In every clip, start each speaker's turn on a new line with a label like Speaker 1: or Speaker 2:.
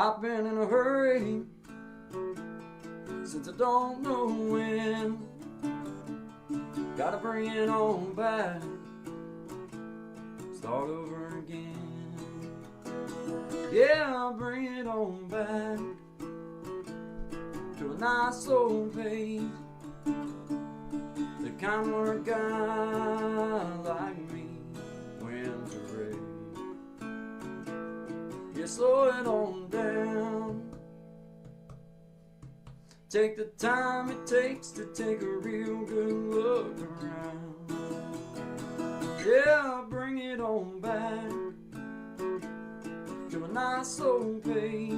Speaker 1: I've been in a hurry since I don't know when. Gotta bring it on back, start over again. Yeah, I'll bring it on back to a nice old pace, the kind where a guy like me wins a race. Yeah, slow it on down. Take the time it takes to take a real good look around. Yeah, bring it on back to a nice old pace,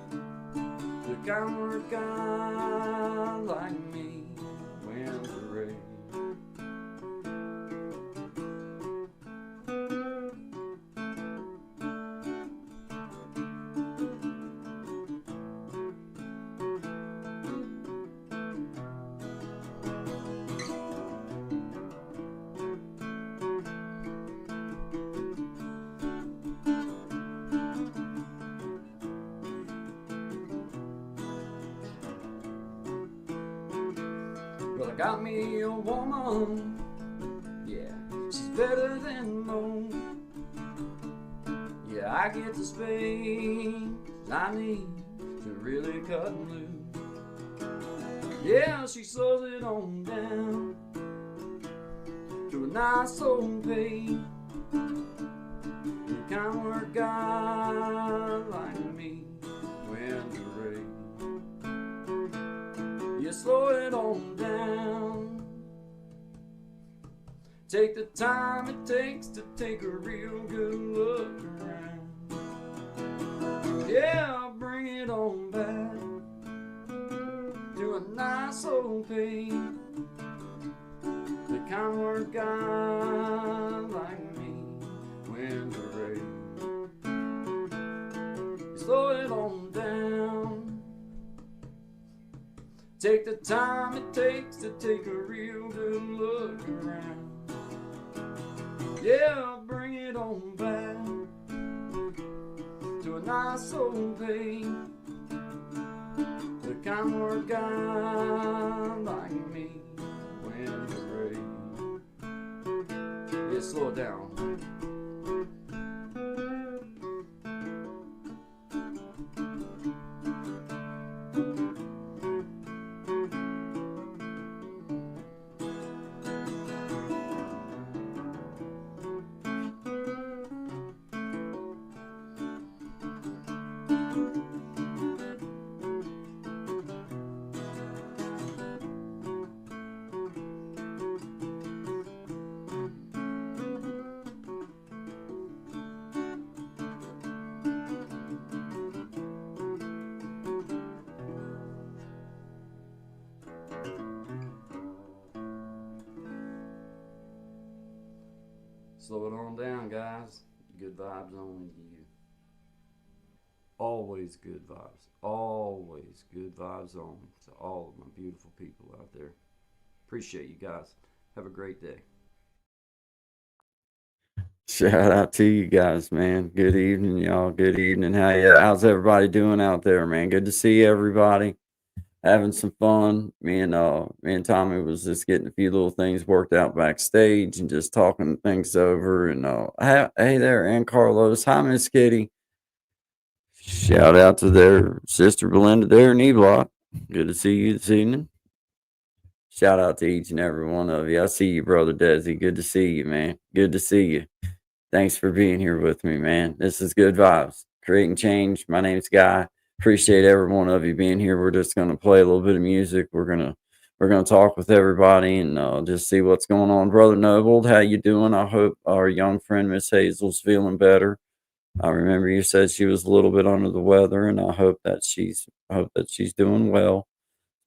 Speaker 1: the kind where a guy like me wins the race. Well, I got me a woman, yeah, she's better than most. Yeah, I get the space I need to really cut and loose. Yeah, she slows it on down to a nice old pace, the kind where a guy like me wins the race. You slow it on down. Take the time it takes to take a real good look around. Yeah, I'll bring it on back to a nice old pace, the kind where a guy like me wins a race. You slow it on down. Take the time it takes to take a real good look around. Yeah, I'll bring it on back to a nice old pace, the kind where a guy like me wins the race. Yeah, slow it down. Slow it on down, guys. Good vibes only to you. Always good vibes. Always good vibes only to all of my beautiful people out there. Appreciate you guys. Have a great day.
Speaker 2: Shout out to you guys, man. Good evening, y'all. Good evening. How's everybody doing out there, man? Good to see everybody. Having some fun. Me and Tommy was just getting a few little things worked out backstage and just talking things over. And hey there, and Carlos. Hi, Miss Kitty. Shout out to their sister Belinda there in E Block. Good to see you this evening. Shout out to each and every one of you. I see you, brother Desi. Good to see you, man. Good to see you. Thanks for being here with me, man. This is Good Vibes, creating change. My name's Guy. Appreciate every one of you being here. We're just gonna play a little bit of music. We're gonna talk with everybody and just see what's going on. Brother Noble, how you doing? I hope our young friend Miss Hazel's feeling better. I remember you said she was a little bit under the weather, and I hope that she's doing well.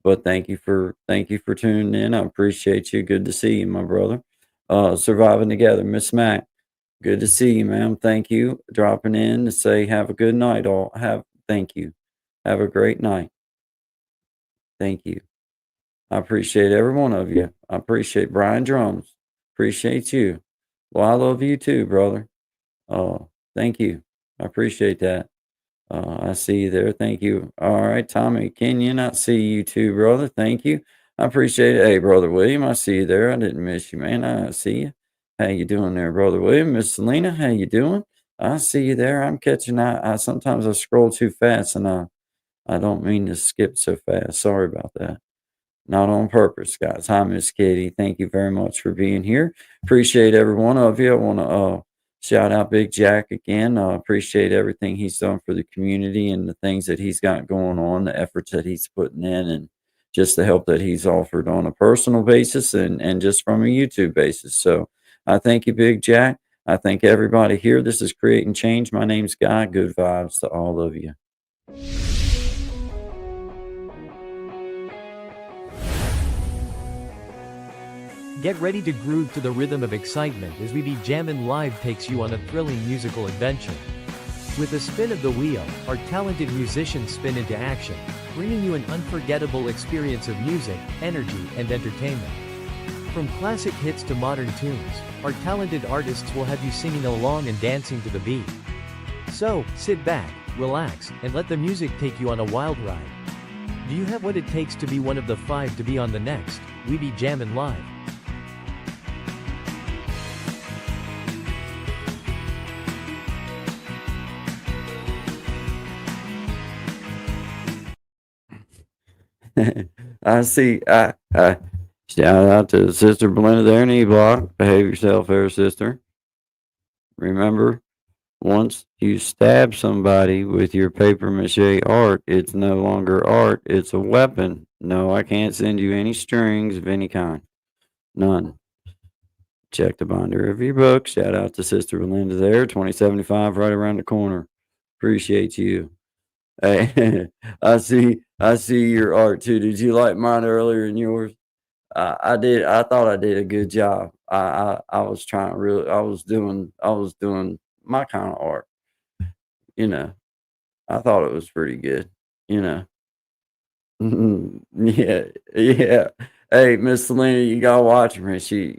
Speaker 2: But thank you for tuning in. I appreciate you. Good to see you, my brother. Surviving together, Miss Mac. Good to see you, ma'am. Thank you. Dropping in to say have a good night, all. Thank you. Have a great night. Thank you. I appreciate every one of you. I appreciate Brian Drums. Appreciate you. Well, I love you too, brother. Thank you. I appreciate that. I see you there. Thank you. All right, Tommy Kenyon, I see you too, brother. Thank you. I appreciate it. Hey, brother William, I see you there. I didn't miss you, man. I see you. How you doing there, brother William? Miss Selena, how you doing? I see you there. I'm catching. I sometimes I scroll too fast, and I don't mean to skip so fast. Sorry about that. Not on purpose, guys. Hi, Miss Katie. Thank you very much for being here. Appreciate every one of you. I want to shout out Big Jack again. Appreciate everything he's done for the community and the things that he's got going on, the efforts that he's putting in, and just the help that he's offered on a personal basis and just from a YouTube basis. So I thank you, Big Jack. I thank everybody here. This is Creating Change. My name's Guy. Good vibes to all of you.
Speaker 3: Get ready to groove to the rhythm of excitement as We Be Jammin' Live takes you on a thrilling musical adventure. With a spin of the wheel, our talented musicians spin into action, bringing you an unforgettable experience of music, energy, and entertainment. From classic hits to modern tunes, our talented artists will have you singing along and dancing to the beat. So, sit back, relax, and let the music take you on a wild ride. Do you have what it takes to be one of the 5 to be on the next We Be Jammin' Live?
Speaker 2: I see. I shout out to Sister Belinda there in E Block. Behave yourself, there, sister. Remember, once you stab somebody with your paper mache art, it's no longer art, it's a weapon. No, I can't send you any strings of any kind. None. Check the binder of your book. Shout out to Sister Belinda there. 2075 right around the corner. Appreciate you. Hey, I see your art too. Did you like mine earlier and yours? I did. I thought I did a good job. I was trying really. I was doing my kind of art. You know, I thought it was pretty good. You know, yeah, yeah. Hey, Miss Selena, you gotta watch her. She,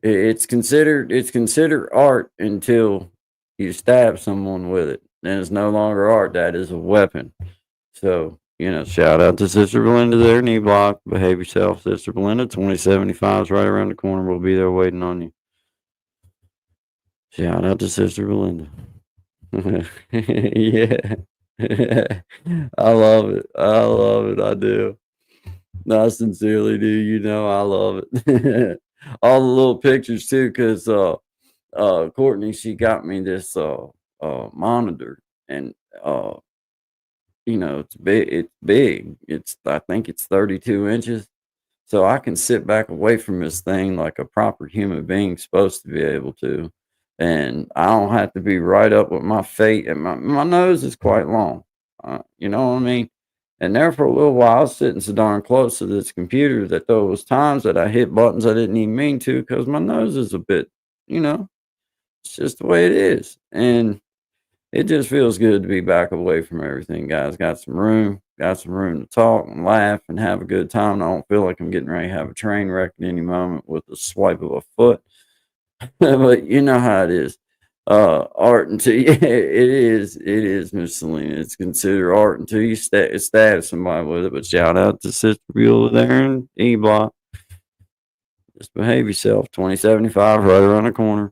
Speaker 2: it's considered art until you stab someone with it. Then it's no longer art. That is a weapon. So, shout out to Sister Belinda there, knee block. Behave yourself, Sister Belinda. 2075 is right around the corner. We'll be there waiting on you. Shout out to Sister Belinda. Yeah. I love it. I love it. I do. I sincerely do. I love it. All the little pictures too, because Courtney, she got me this monitor, and it's big. It's big. I think it's 32 inches. So I can sit back away from this thing like a proper human being's supposed to be able to. And I don't have to be right up with my fate. And my nose is quite long. You know what I mean? And there for a little while, I was sitting so darn close to this computer that there was times that I hit buttons I didn't even mean to because my nose is a bit, it's just the way it is. And it just feels good to be back away from everything, guys. Got some room to talk and laugh and have a good time. I don't feel like I'm getting ready to have a train wreck at any moment with the swipe of a foot. But you know how it is. Art until it is, Miss Selena. It's considered art until you stab somebody with it. But shout out to Sister Beulah there in E Block. Just behave yourself. 2075 right around the corner.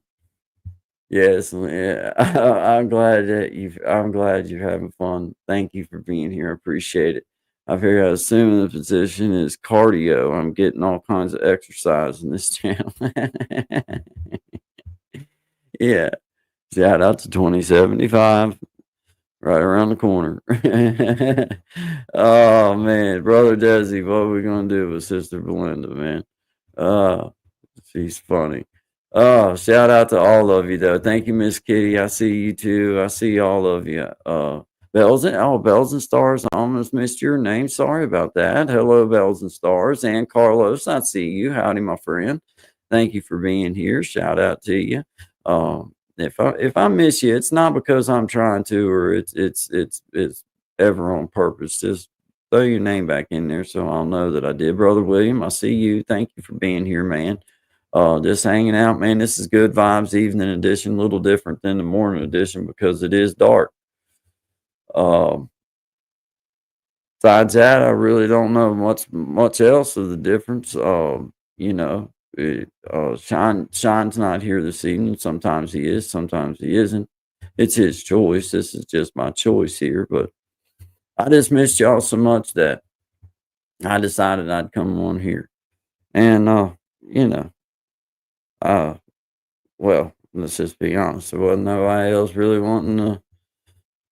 Speaker 2: Yes, yeah. I'm glad you're having fun. Thank you for being here. I appreciate it. I figure I assume the position is cardio. I'm getting all kinds of exercise in this channel. Yeah. Shout out to 2075 right around the corner. Oh man, brother Desi, what are we gonna do with Sister Belinda, man? Uh she's funny. Oh, shout out to all of you though. Thank you, Miss Kitty. I see you too. I see all of you. Bells and Stars. I almost missed your name. Sorry about that. Hello, Bells and Stars. And Carlos, I see you. Howdy, my friend. Thank you for being here. Shout out to you. If I miss you, it's not because I'm trying to, or it's ever on purpose. Just throw your name back in there so I'll know that I did. Brother William, I see you. Thank you for being here, man. Just hanging out, man. This is good vibes, evening edition, a little different than the morning edition because it is dark. Um, Besides that, I really don't know much else of the difference. You know, Shine's not here this evening. Sometimes he is, sometimes he isn't. It's his choice. This is just my choice here. But I just missed y'all so much that I decided I'd come on here. And you know, uh, well, let's just be honest. There wasn't nobody else really wanting to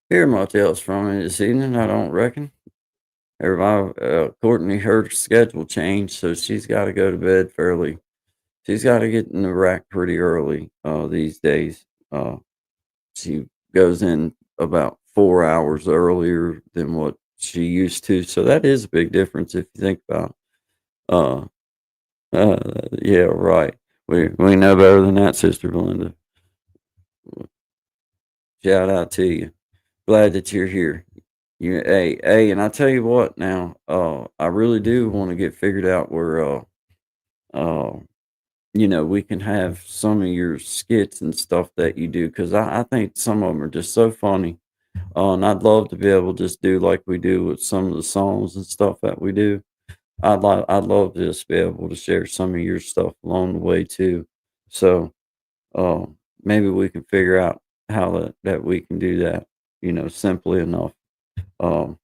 Speaker 2: hear much else from me this evening. I don't reckon. Everybody, Courtney, her schedule changed, so she's got to go to bed fairly. She's got to get in the rack pretty early these days. She goes in about 4 hours earlier than what she used to, so that is a big difference if you think about it. Uh, yeah, right. We know better than that, Sister Belinda. Shout out to you. Glad that you're here. Hey, and I tell you what now, I really do want to get figured out where uh we can have some of your skits and stuff that you do because I think some of them are just so funny. And I'd love to be able to just do like we do with some of the songs and stuff that we do. I'd love to just be able to share some of your stuff along the way too. So uh, maybe we can figure out how that we can do that, simply enough. Um,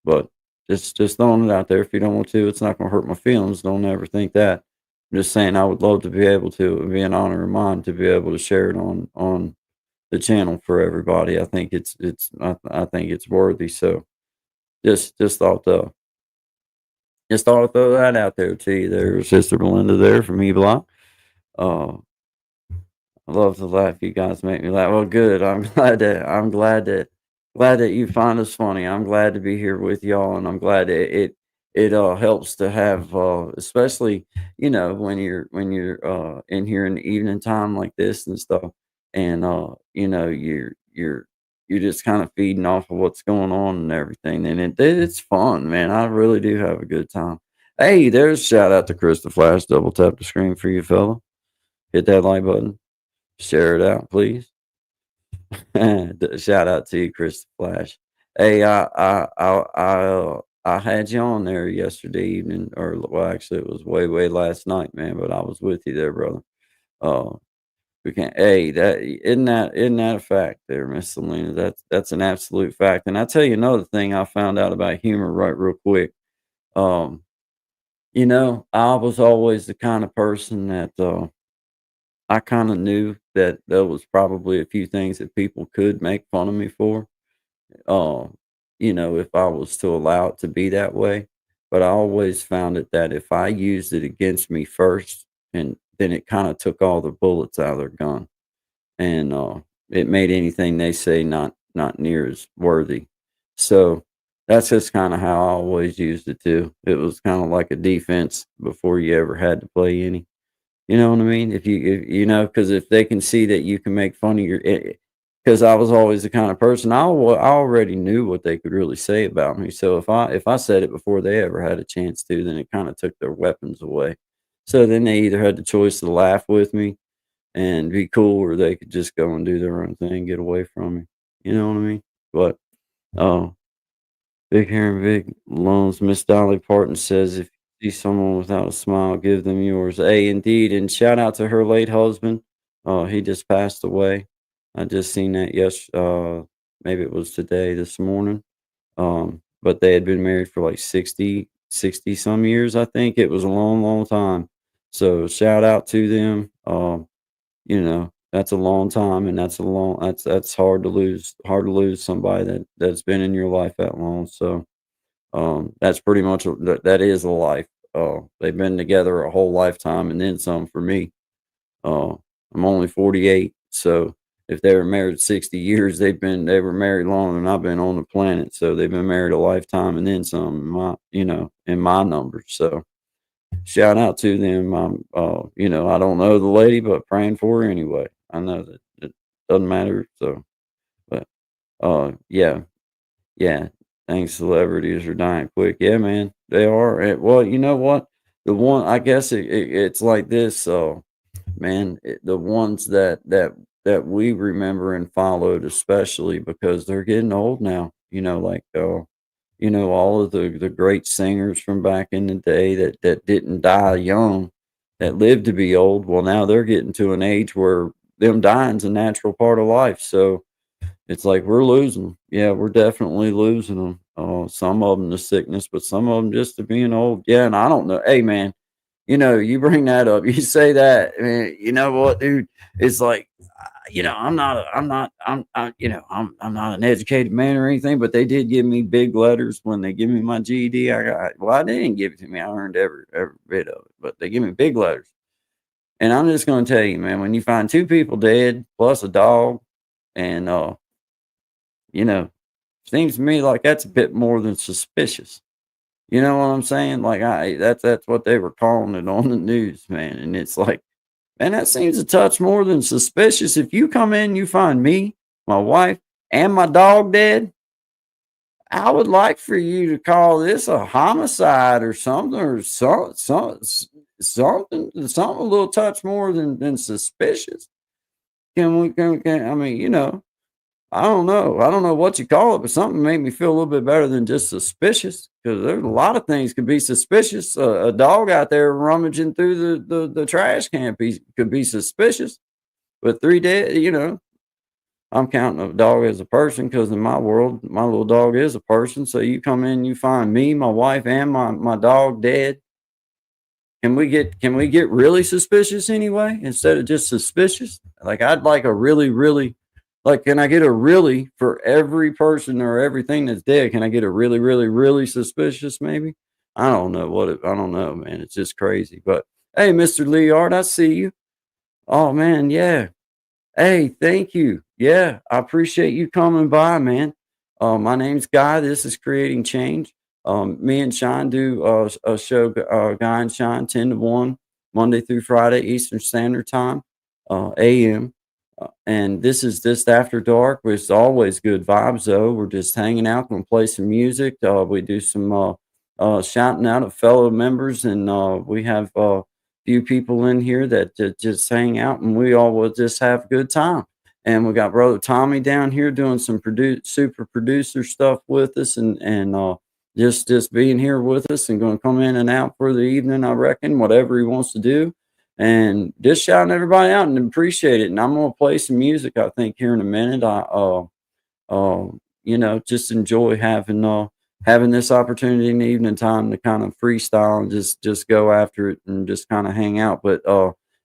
Speaker 2: but just throwing it out there. If you don't want to, it's not gonna hurt my feelings. Don't ever think that. I'm just saying I would love to be able to. It'd be an honor of mine to be able to share it on the channel for everybody. I think I think it's worthy. So just thought I'd throw that out there to you there, Sister Belinda there from E Block. Uh I love to laugh. You guys make me laugh. Well, good. I'm glad that you find us funny. I'm glad to be here with y'all, and I'm glad it helps to have, especially when you're in here in the evening time like this and stuff, and you're just kind of feeding off of what's going on and everything, and it's fun, man. I really do have a good time. Hey, there's shout out to Chris the Flash. Double tap the screen for you, fella. Hit that like button. Share it out, please. Shout out to you, Chris Flash. Hey, I had you on there yesterday evening, or well, actually, it was way last night, man. But I was with you there, brother. Uh, we can't. Hey, that isn't that a fact, there, Miss Selena? That's an absolute fact. And I tell you another thing I found out about humor, right, real quick. Um, I was always the kind of person that I kind of knew that there was probably a few things that people could make fun of me for, um, if I was to allow it to be that way. But I always found it that if I used it against me first, and then it kind of took all the bullets out of their gun, and it made anything they say not near as worthy. So that's just kind of how I always used it too. It was kind of like a defense before you ever had to play any. You know what I mean? If because if they can see that you can make fun of because I was always the kind of person I already knew what they could really say about me. So if I said it before they ever had a chance to, then it kind of took their weapons away. So then they either had the choice to laugh with me and be cool, or they could just go and do their own thing, get away from me. You know what I mean? But oh, big hair and big loans. Miss Dolly Parton says, "If you see someone without a smile, give them yours." Hey, indeed, and shout out to her late husband. He just passed away. I just seen that maybe it was today, this morning. But they had been married for like 60 some years. I think it was a long time. So shout out to them. That's a long time, and that's hard to lose somebody that's been in your life that long. So that's pretty much that is a life. They've been together a whole lifetime and then some for me. Uh, I'm only 48, so if they were married 60 years, they were married longer than I've been on the planet. So they've been married a lifetime and then some. In my numbers. So shout out to them. I don't know the lady, but praying for her anyway. I know that it doesn't matter. So, but yeah, yeah. Thanks, celebrities are dying quick. Yeah, man, they are. Well, you know what? The one, I guess it's like this. So, man, the ones that that we remember and followed, especially because they're getting old now. Like all of the great singers from back in the day that didn't die young, that lived to be old. Well, now they're getting to an age where them dying's a natural part of life. So it's like we're losing 'em. Yeah, we're definitely losing them. Some of them to sickness, but some of them just to being old. Yeah, and I don't know. Hey, man, you bring that up. You say that, man. You know what, dude? It's like, I'm not an educated man or anything, but they did give me big letters when they give me my GED. Well, they didn't give it to me. I earned every bit of it, but they give me big letters. And I'm just going to tell you, man, when you find two people dead plus a dog, and you know, seems to me like that's a bit more than suspicious. You know what I'm saying? Like that's what they were calling it on the news, man. And it's like, man, that seems a touch more than suspicious. If you come in, you find me, my wife, and my dog dead, I would like for you to call this a homicide or something, or something a little touch more than suspicious. I mean, I don't know. I don't know what you call it, but something made me feel a little bit better than just suspicious, because there's a lot of things could be suspicious. A dog out there rummaging through the trash can could be suspicious. But 3 days, I'm counting a dog as a person, because in my world, my little dog is a person. So you come in, you find me, my wife, and my dog dead. Can we get really suspicious anyway, instead of just suspicious? Like, I'd like a really, really, like, can I get a really for every person or everything that's dead? Can I get a really, really, really suspicious maybe? I don't know, man. It's just crazy. But hey, Mr. Leard, I see you. Oh man, yeah. Hey, thank you. Yeah, I appreciate you coming by, man. My name's Guy. This is Creating Change. Me and Sean do a show, Guy and Sean, 10 to 1, Monday through Friday, Eastern Standard Time, AM. And this is just after dark. It's always good vibes, though. We're just hanging out, going to play some music. We do some shouting out of fellow members, and we have few people in here that just hang out, and we all will just have a good time. And we got brother Tommy down here doing some super producer stuff with us, and just being here with us, and going to come in and out for the evening, I reckon, whatever he wants to do, and just shouting everybody out and appreciate it. And I'm gonna play some music, I think, here in a minute. Uh, just enjoy having this opportunity in the evening time to kind of freestyle and just go after it and just kind of hang out. But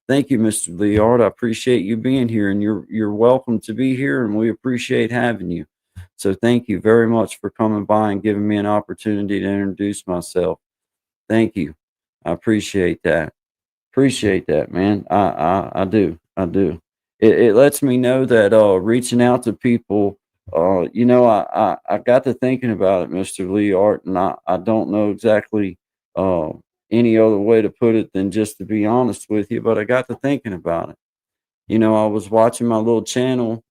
Speaker 2: thank you, Mr. Leard. I appreciate you being here, and you're welcome to be here, and we appreciate having you. So thank you very much for coming by and giving me an opportunity to introduce myself. Thank you. I appreciate that. Appreciate that, man. I do. I do. It lets me know that reaching out to people, I got to thinking about it, Mr. Lee Art, and I don't know exactly uh any other way to put it than just to be honest with you, but I got to thinking about it. I was watching my little channel,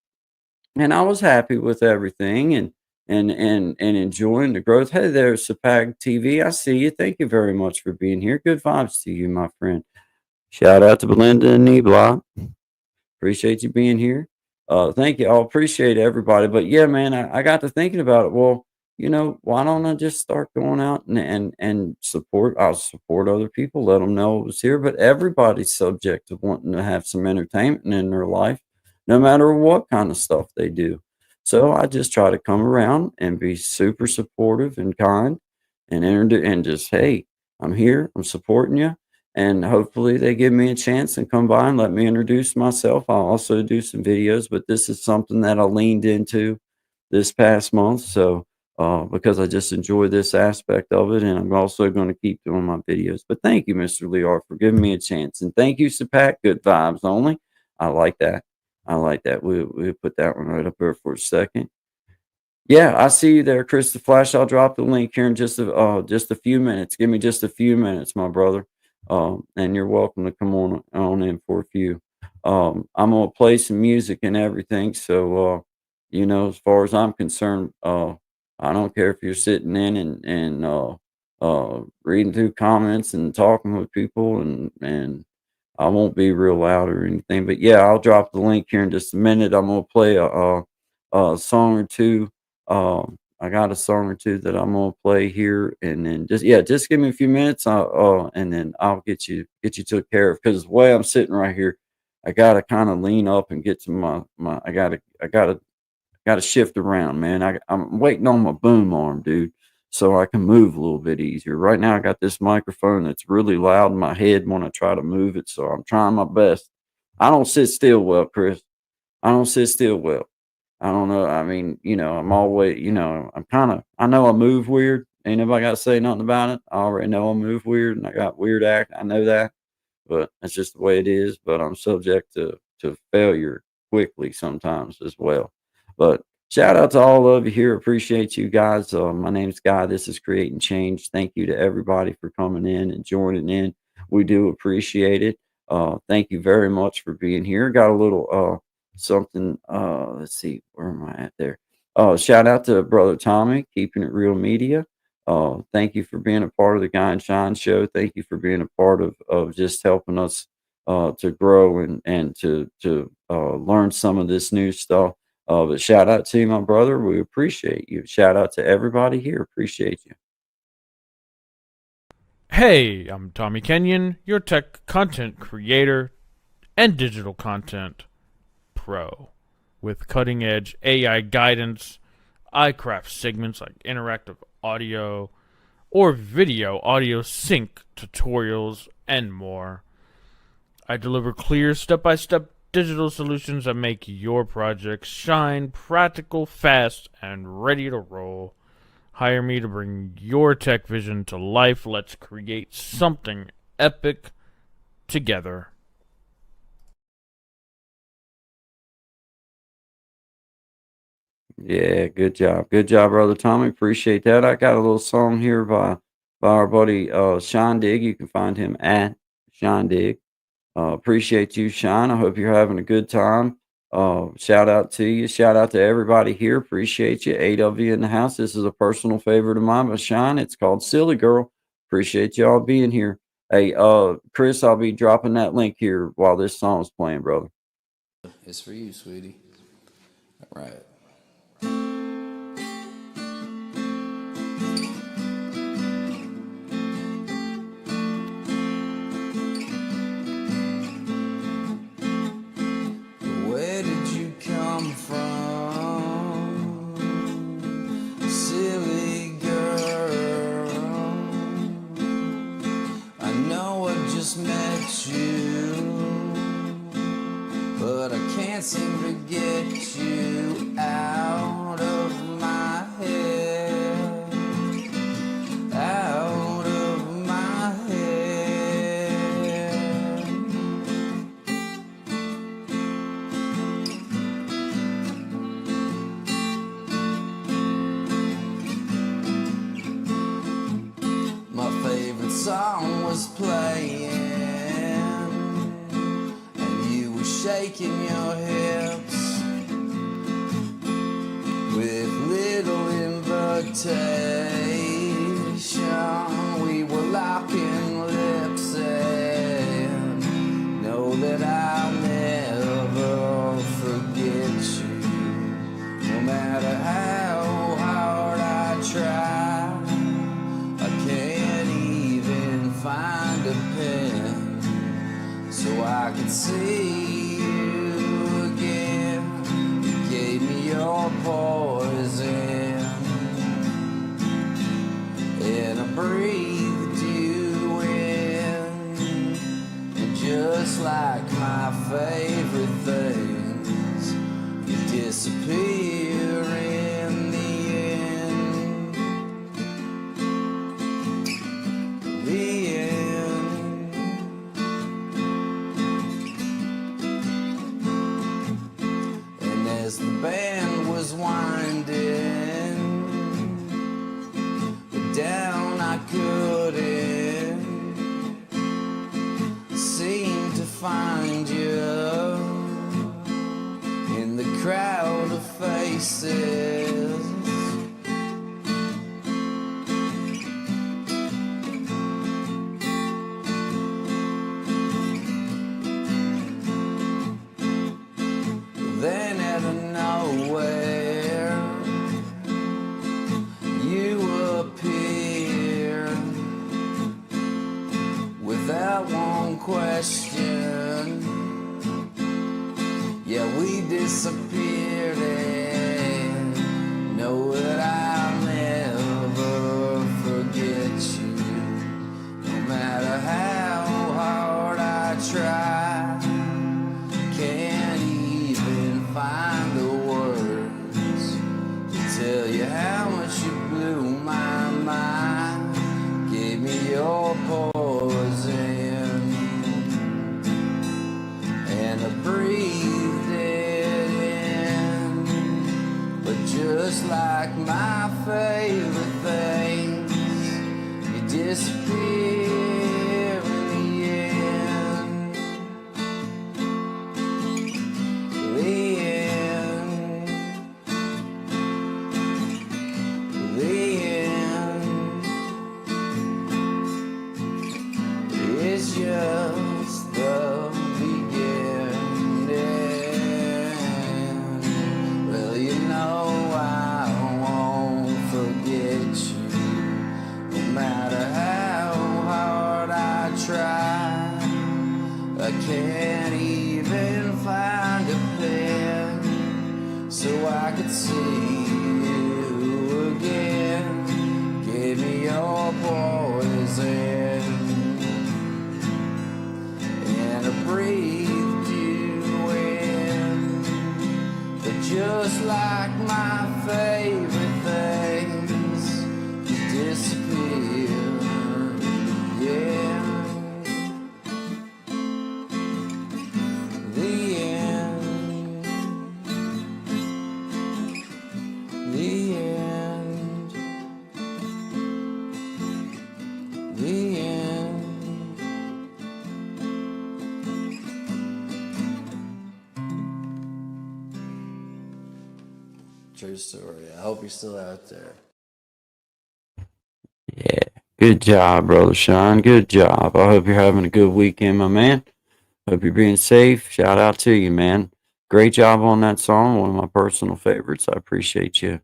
Speaker 2: and I was happy with everything, and enjoying the growth. Hey there, Sapag TV. I see you. Thank you very much for being here. Good vibes to you, my friend. Shout out to Belinda and Neblock. Appreciate you being here. Thank you. I appreciate everybody. But yeah, man, I got to thinking about it. Well, why don't I just start going out and support? I'll support other people, let them know it was here. But everybody's subject to wanting to have some entertainment in their life, no matter what kind of stuff they do. So I just try to come around and be super supportive and kind, and just, hey, I'm here. I'm supporting you, and hopefully they give me a chance and come by and let me introduce myself. I'll also do some videos, but this is something that I leaned into this past month. So, because I just enjoy this aspect of it, and I'm also going to keep doing my videos. But thank you, Mr. Lear, for giving me a chance. And thank you, Sapak. Good vibes only. I like that. I like that. We'll put that one right up there for a second. Yeah, I see you there, Chris the Flash. I'll drop the link here in just a few minutes. Give me just a few minutes, my brother. And you're welcome to come on in for a few. I'm gonna play some music and everything. So as far as I'm concerned, I don't care if you're sitting in and reading through comments and talking with people, and I won't be real loud or anything. But yeah, I'll drop the link here in just a minute. I'm gonna play a song or two. I got a song or two that I'm gonna play here, and then just give me a few minutes. And then I'll get you took care of. Because the way I'm sitting right here, I gotta kind of lean up and get to my. I gotta shift around, man. I'm waiting on my boom arm, dude, so I can move a little bit easier. Right now, I got this microphone that's really loud in my head when I try to move it, so I'm trying my best. I don't sit still well, Chris. I don't sit still well. I don't know. I mean, I'm always, I know I move weird. Ain't nobody got to say nothing about it. I already know I move weird and I got weird act. I know that, but that's just the way it is. But I'm subject to failure quickly sometimes as well. But shout out to all of you here. Appreciate you guys. My name's Guy. This is Creating Change. Thank you to everybody for coming in and joining in. We do appreciate it. Thank you very much for being here. Got a little something. Let's see, where am I at there? Shout out to brother Tommy, keeping it real media. Thank you for being a part of the Guy and Shine show. Thank you for being a part of just helping us to grow and to learn some of this new stuff. But shout out to you, my brother. We appreciate you. Shout out to everybody here. Appreciate you.
Speaker 4: Hey, I'm Tommy Kenyon, your tech content creator and digital content pro. With cutting edge AI guidance, I craft segments like interactive audio or video audio sync tutorials and more. I deliver clear step-by-step digital solutions that make your projects shine, practical, fast, and ready to roll. Hire me to bring your tech vision to life. Let's create something epic together.
Speaker 2: Yeah, good job. Good job, brother Tommy. Appreciate that. I got a little song here by our buddy Sean Dig. You can find him at Sean Dig. Appreciate you, Sean. I hope you're having a good time. Shout out to you. Shout out to everybody here. Appreciate you. AW in the house. This is a personal favorite of mine by Sean. It's called Silly Girl. Appreciate y'all being here. Hey, Chris, I'll be dropping that link here while this song's playing, brother.
Speaker 1: It's for you, sweetie. All right. Where did you come from, silly girl? I know I just met you, but I can't seem to get you out of my head, out of my head. My favorite song was playing, and you were shaking your hips with little invitation. We were locking lips, and know that I'll never forget you. No matter how hard I try, I can't even find a pen so I could see you again. You gave me your poison, disappeared, and know that I'll never forget you. No matter how hard I try, can't even find the words to tell you how much you blew my mind. Gave me your poison, and I breathed it in. But just like my favorite things, you disappear in the end. The end. The end. It's just the beginning. Well, you know I won't forget you. No matter how hard I try, I can't even find a pen so I could see you again. Give me your poison, and I breathed you in. But just like my favorite things, you disappear. Yeah. The end. The end. The end. True story. I hope you're still out there.
Speaker 2: Yeah. Good job, Brother Sean. Good job. I hope you're having a good weekend, my man. Hope you're being safe. Shout out to you, man. Great job on that song. One of my personal favorites. I appreciate you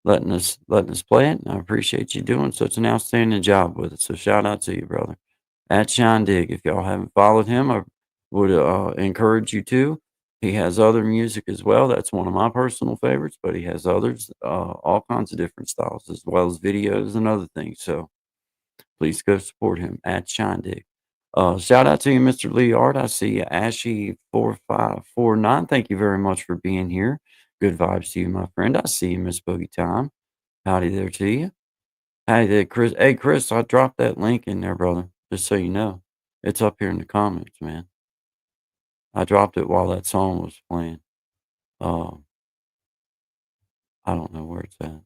Speaker 2: letting us play it. And I appreciate you doing such an outstanding job with it. So shout out to you, brother. At Sean Dig. If y'all haven't followed him, I would encourage you to. He has other music as well. That's one of my personal favorites, but he has others, all kinds of different styles, as well as videos and other things. So please go support him at Sean Dig. Shout out to you, Mr. Lee Art. I see you, Ashy4549. Thank you very much for being here. Good vibes to you, my friend. I see you, Miss Boogie Time. Howdy there to you. Howdy there, Chris. Hey, Chris, I dropped that link in there, brother, just so you know. It's up here in the comments, man. I dropped it while that song was playing. I don't know where it's at,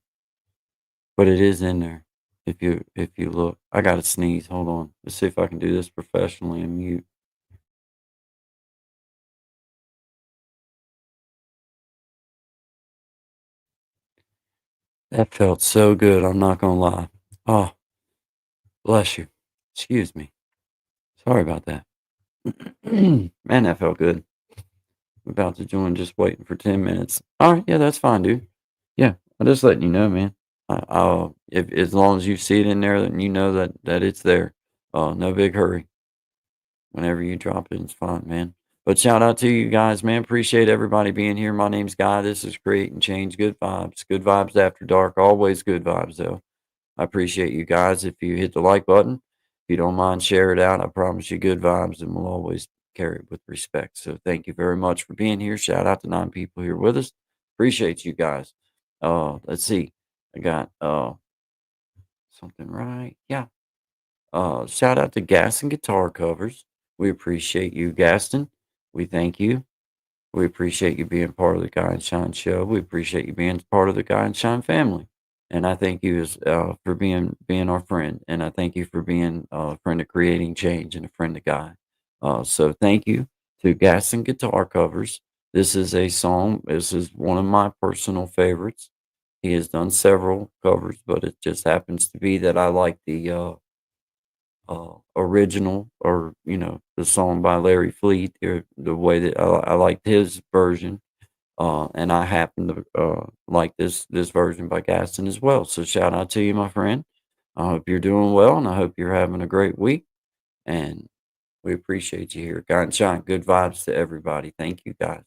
Speaker 2: but it is in there. If you look, I got to sneeze. Hold on. Let's see if I can do this professionally and mute. That felt so good. I'm not gonna lie. Oh, bless you. Excuse me. Sorry about that. Man, that felt good. I'm about to join. Just waiting for 10 minutes. All right, yeah, that's fine, dude. Yeah, I'm just letting you know, man. I'll if as long as you see it in there, then you know that it's there. No big hurry. Whenever you drop it, it's fine, man. But shout out to you guys, man. Appreciate everybody being here. My name's Guy. This is Creating Change. Good vibes. Good vibes after dark. Always good vibes, though. I appreciate you guys. If you hit the like button, if you don't mind, share it out. I promise you good vibes, and we'll always carry it with respect. So thank you very much for being here. Shout out to 9 people here with us. Appreciate you guys. Let's see. I got something right. Yeah. Shout out to Gas and Guitar Covers. We appreciate you, Gaston. We thank you. We appreciate you being part of the Guy and Shine show. We appreciate you being part of the Guy and Shine family. And I thank you for being our friend. And I thank you for being a friend of creating change and a friend of Guy. So thank you to Gas and Guitar Covers. This is a song. This is one of my personal favorites. He has done several covers, but it just happens to be that I like the original, or the song by Larry Fleet, the way that I liked his version, and I happen to like this version by Gaston as well. So shout out to you, my friend. I hope you're doing well, and I hope you're having a great week. And we appreciate you here. God and Shine, good vibes to everybody. Thank you, guys.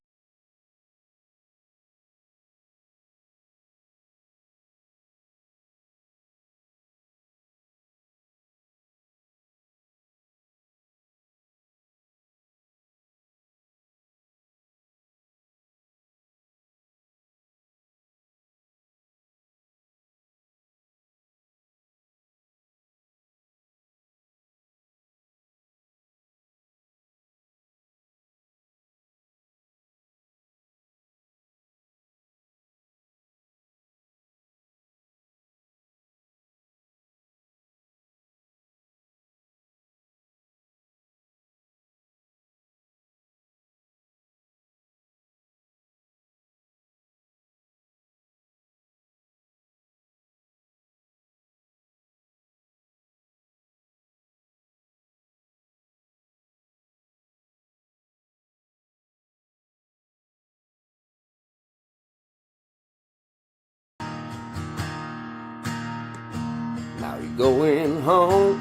Speaker 1: going home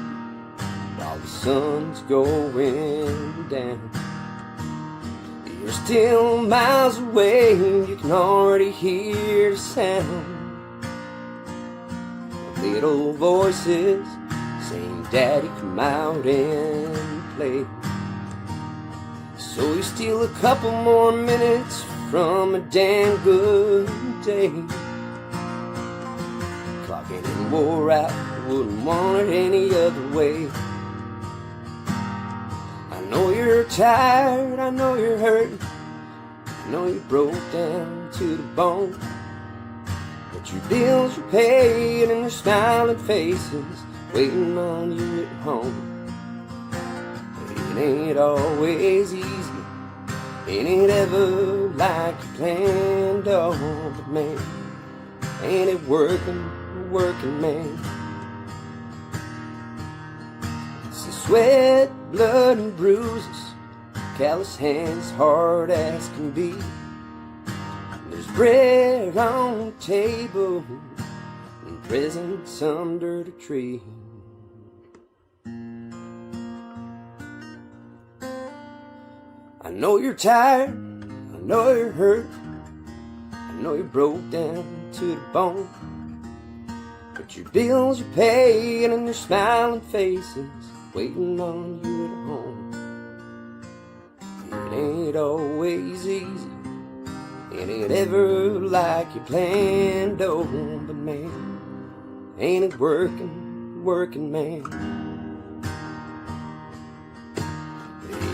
Speaker 1: while the sun's going down. You're still miles away, you can already hear the sound of little voices saying, Daddy, come out and play. So you steal a couple more minutes from a damn good day. Clock ain't wore out, wouldn't want it any other way. I know you're tired, I know you're hurt, I know you broke down to the bone. But your bills are paid and there's smiling faces waiting on you at home. It ain't always easy, it ain't ever like you planned, oh, but man, ain't it working man. It's the sweat, blood and bruises, callous hands, hard as can be. There's bread on the table and presents under the tree. I know you're tired, I know you're hurt, I know you broke down to the bone. But your bills are paid and there's smiling faces waiting on you at home. It ain't always easy, it ain't ever like you planned, oh, but man, ain't it working man.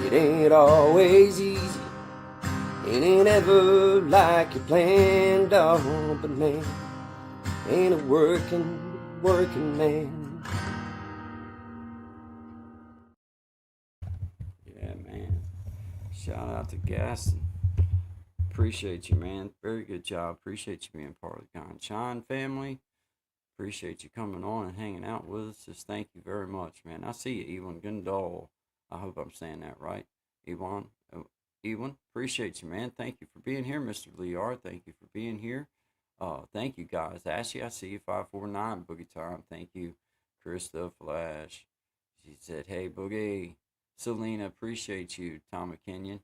Speaker 1: It ain't always easy, it ain't ever like you planned, oh, but man, ain't it working man.
Speaker 2: Yeah, man. Shout out to Gaston. Appreciate you, man. Very good job. Appreciate you being part of the Con Shine family. Appreciate you coming on and hanging out with us. Just thank you very much, man. I see you, Ewan Gundal. I hope I'm saying that right. Ewan, appreciate you, man. Thank you for being here, Mr. Lear. Thank you for being here. Thank you, guys. Ashley, I see you. 549 Boogie Time. Thank you, Krista Flash. She said, "Hey, Boogie." Selena, appreciate you. Tommy Kenyon,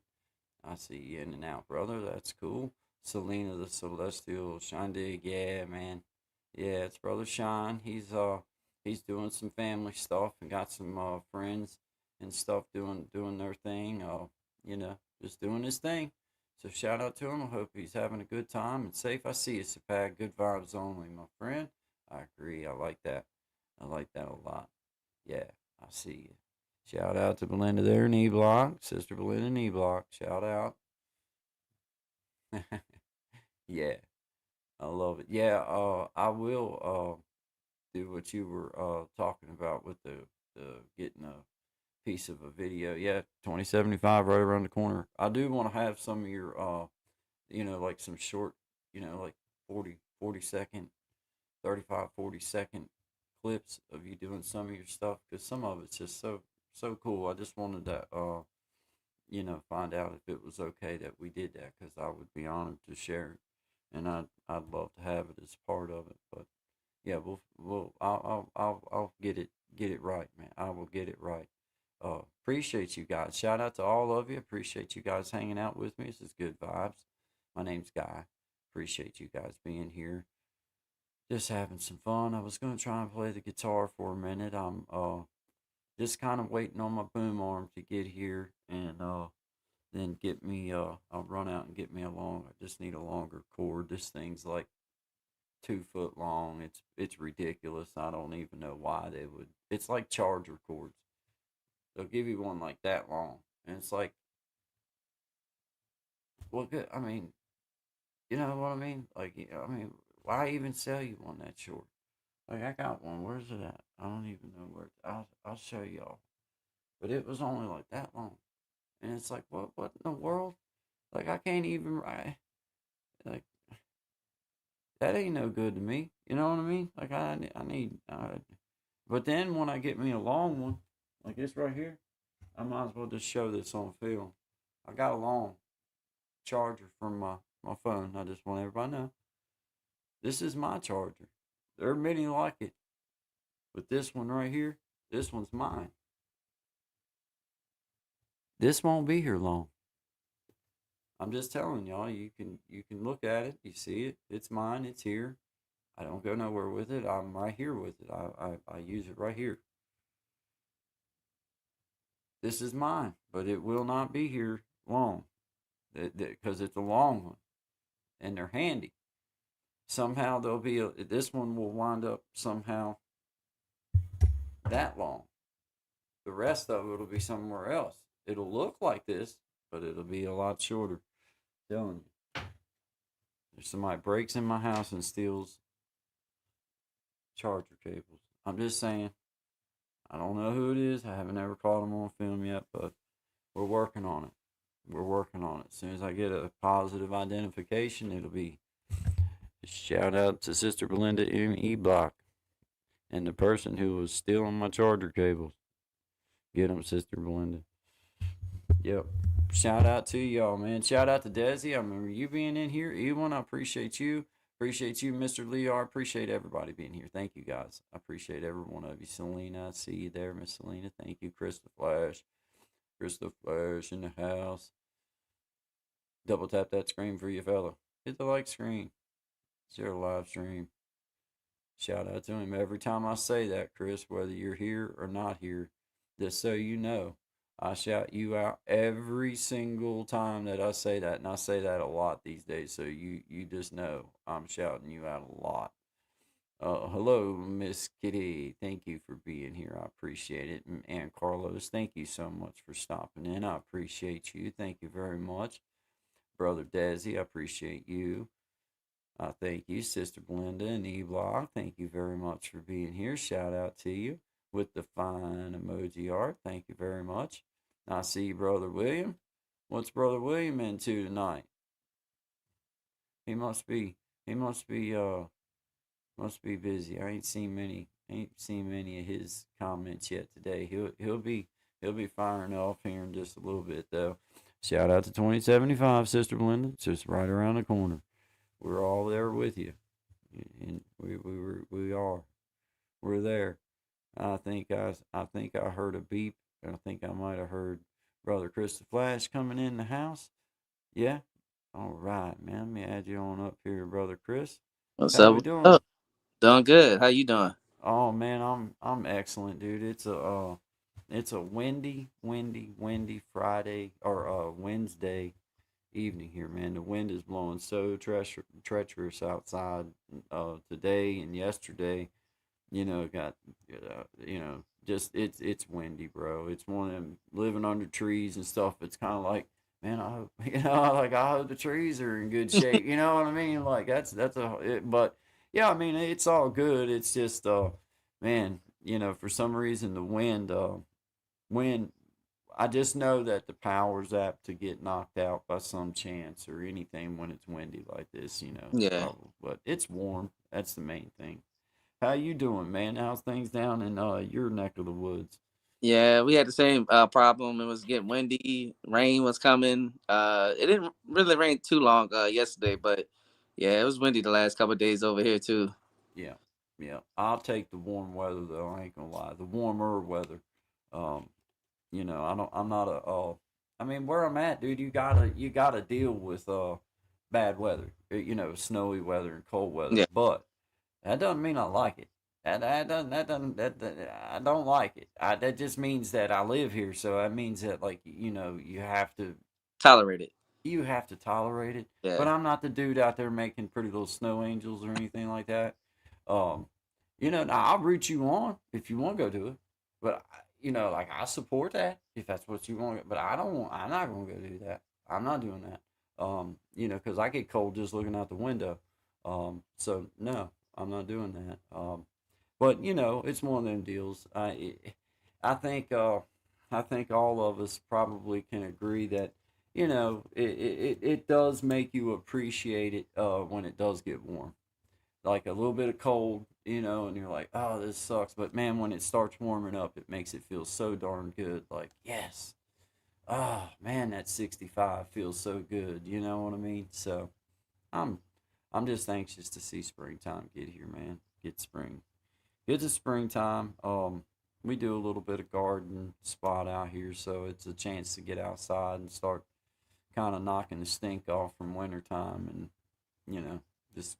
Speaker 2: I see you in and out, brother. That's cool. Selena, the Celestial Shindig. Yeah, man. Yeah, it's brother Shine. He's doing some family stuff and got some friends and stuff doing their thing. Just doing his thing. So shout out to him. I hope he's having a good time and safe. I see you, Sapag. Good vibes only, my friend. I agree. I like that. I like that a lot. Yeah, I see you. Shout out to Belinda there in E-Block. Sister Belinda in E-Block. Shout out. Yeah, I love it. Yeah, I will do what you were talking about with the getting a piece of a video. Yeah, 2075 right around the corner. I do want to have some of your like some short, like 40 second, 35 40 second clips of you doing some of your stuff, because some of it's just so cool. I just wanted to find out if it was okay that we did that, because I would be honored to share it, and I'd love to have it as part of it. But yeah, I'll get it right, man. I will get it right. Appreciate you guys. Shout out to all of you. Appreciate you guys hanging out with me. This is good vibes. My name's Guy. Appreciate you guys being here. Just having some fun. I was gonna try and play the guitar for a minute. I'm just kind of waiting on my boom arm to get here, and then get me I'll run out and get me I just need a longer cord. This thing's like 2 foot long. It's ridiculous. I don't even know why they would. It's like charger cords. They'll give you one like that long, and it's like, well, good. I mean, you know what I mean? Like, why even sell you one that short? Like, I got one. Where's it at? I don't even know where. I'll show y'all. But it was only like that long, and it's like, what in the world? Like, I can't even write. Like, that ain't no good to me. You know what I mean? Like, I need. But then when I get me a long one, like this right here, I might as well just show this on film. I got a long charger from my phone. I just want everybody to know. This is my charger. There are many like it. But this one right here, this one's mine. This won't be here long. I'm just telling y'all, you can look at it, you see it, it's mine, it's here. I don't go nowhere with it. I'm right here with it. I use it right here. This is mine, but it will not be here long because it's a long one and they're handy. Somehow there'll be this one will wind up somehow that long. The rest of it will be somewhere else. It'll look like this, but it'll be a lot shorter. I'm telling you. There's somebody breaks in my house and steals charger cables. I'm just saying. I don't know who it is. I haven't ever caught them on film yet, but we're working on it. We're working on it. As soon as I get a positive identification, it'll be a shout out to Sister Belinda in E Block and the person who was stealing my charger cables. Get them, Sister Belinda. Yep. Shout out to y'all, man. Shout out to Desi. I remember you being in here. Ewan, I appreciate you. Appreciate you, Mr. Leo. I appreciate everybody being here. Thank you, guys. I appreciate every one of you. Selena, I see you there, Miss Selena. Thank you, Krista Flash. Krista Flash in the house. Double tap that screen for you, fella. Hit the like screen. Share a live stream. Shout out to him every time I say that, Chris, whether you're here or not here. Just so you know, I shout you out every single time that I say that, and I say that a lot these days, so you just know I'm shouting you out a lot. Hello, Miss Kitty. Thank you for being here. I appreciate it. And Carlos, thank you so much for stopping in. I appreciate you. Thank you very much. Brother Desi, I appreciate you. Thank you, Sister Belinda and E-Block. Thank you very much for being here. Shout out to you with the fine emoji art. Thank you very much. I see Brother William. What's Brother William into tonight? He must be busy. I ain't seen many of his comments yet today. He'll be firing off here in just a little bit though. Shout out to 2075, Sister Belinda. It's just right around the corner. We're all there with you, and we are. We're there. I think I heard a beep. I think I might have heard Brother Krista Flash coming in the house. Yeah. All right, man. Let me add you on up here, Brother Chris.
Speaker 5: What's
Speaker 2: How
Speaker 5: up?
Speaker 2: we doing?
Speaker 5: Oh, doing good. How you doing?
Speaker 2: Oh man, I'm excellent, dude. It's a windy Friday or Wednesday evening here, man. The wind is blowing so treacherous outside today and yesterday. Just it's windy, bro. It's one of them living under trees and stuff. It's kind of like, man, I hope, I hope the trees are in good shape. You know what I mean? Like but yeah, I mean, it's all good. It's just, man, for some reason the wind, I just know that the power's apt to get knocked out by some chance or anything when it's windy like this,
Speaker 5: Yeah.
Speaker 2: But it's warm. That's the main thing. How you doing, man? How's things down in your neck of the woods?
Speaker 5: Yeah, we had the same problem. It was getting windy. Rain was coming. It didn't really rain too long yesterday, but yeah, it was windy the last couple of days over here too.
Speaker 2: Yeah, yeah. I'll take the warm weather though. I ain't gonna lie. The warmer weather. Um, I'm not I mean, where I'm at, dude, you gotta deal with bad weather. Snowy weather and cold weather.
Speaker 5: Yeah.
Speaker 2: But that doesn't mean I like it. I don't like it. That just means that I live here, so that means that like you have to
Speaker 5: Tolerate it.
Speaker 2: tolerate it. But
Speaker 5: Yeah.
Speaker 2: I'm not the dude out there making pretty little snow angels or anything like that. Um, now I'll root you on if you want to go do it. But like I support that if that's what you want. But I don't. I'm not gonna go do that. I'm not doing that. Because I get cold just looking out the window. So no, I'm not doing that. But it's one of them deals. I think all of us probably can agree that it does make you appreciate it when it does get warm. Like a little bit of cold, and you're like, oh, this sucks. But man, when it starts warming up, it makes it feel so darn good. Like, yes. Oh man, that 65 feels so good. You know what I mean? So I'm just anxious to see springtime get here, man. Get spring it's a springtime. We do a little bit of garden spot out here, so it's a chance to get outside and start kind of knocking the stink off from wintertime, and just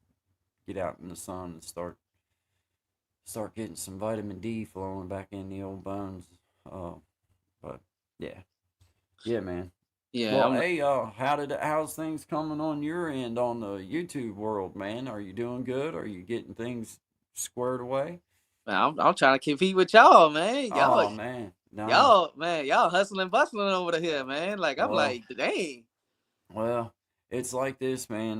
Speaker 2: get out in the sun and start getting some vitamin D flowing back in the old bones. Uh, but yeah, yeah, man.
Speaker 5: Yeah,
Speaker 2: Well, hey, how's things coming on your end on the YouTube world, man? Are you doing good? Are you getting things squared away?
Speaker 5: I'm trying to compete with y'all, man.
Speaker 2: Oh man, nah.
Speaker 5: Y'all hustling, bustling over here, man. Like I'm
Speaker 2: Well,
Speaker 5: like, dang.
Speaker 2: well, it's like this, man.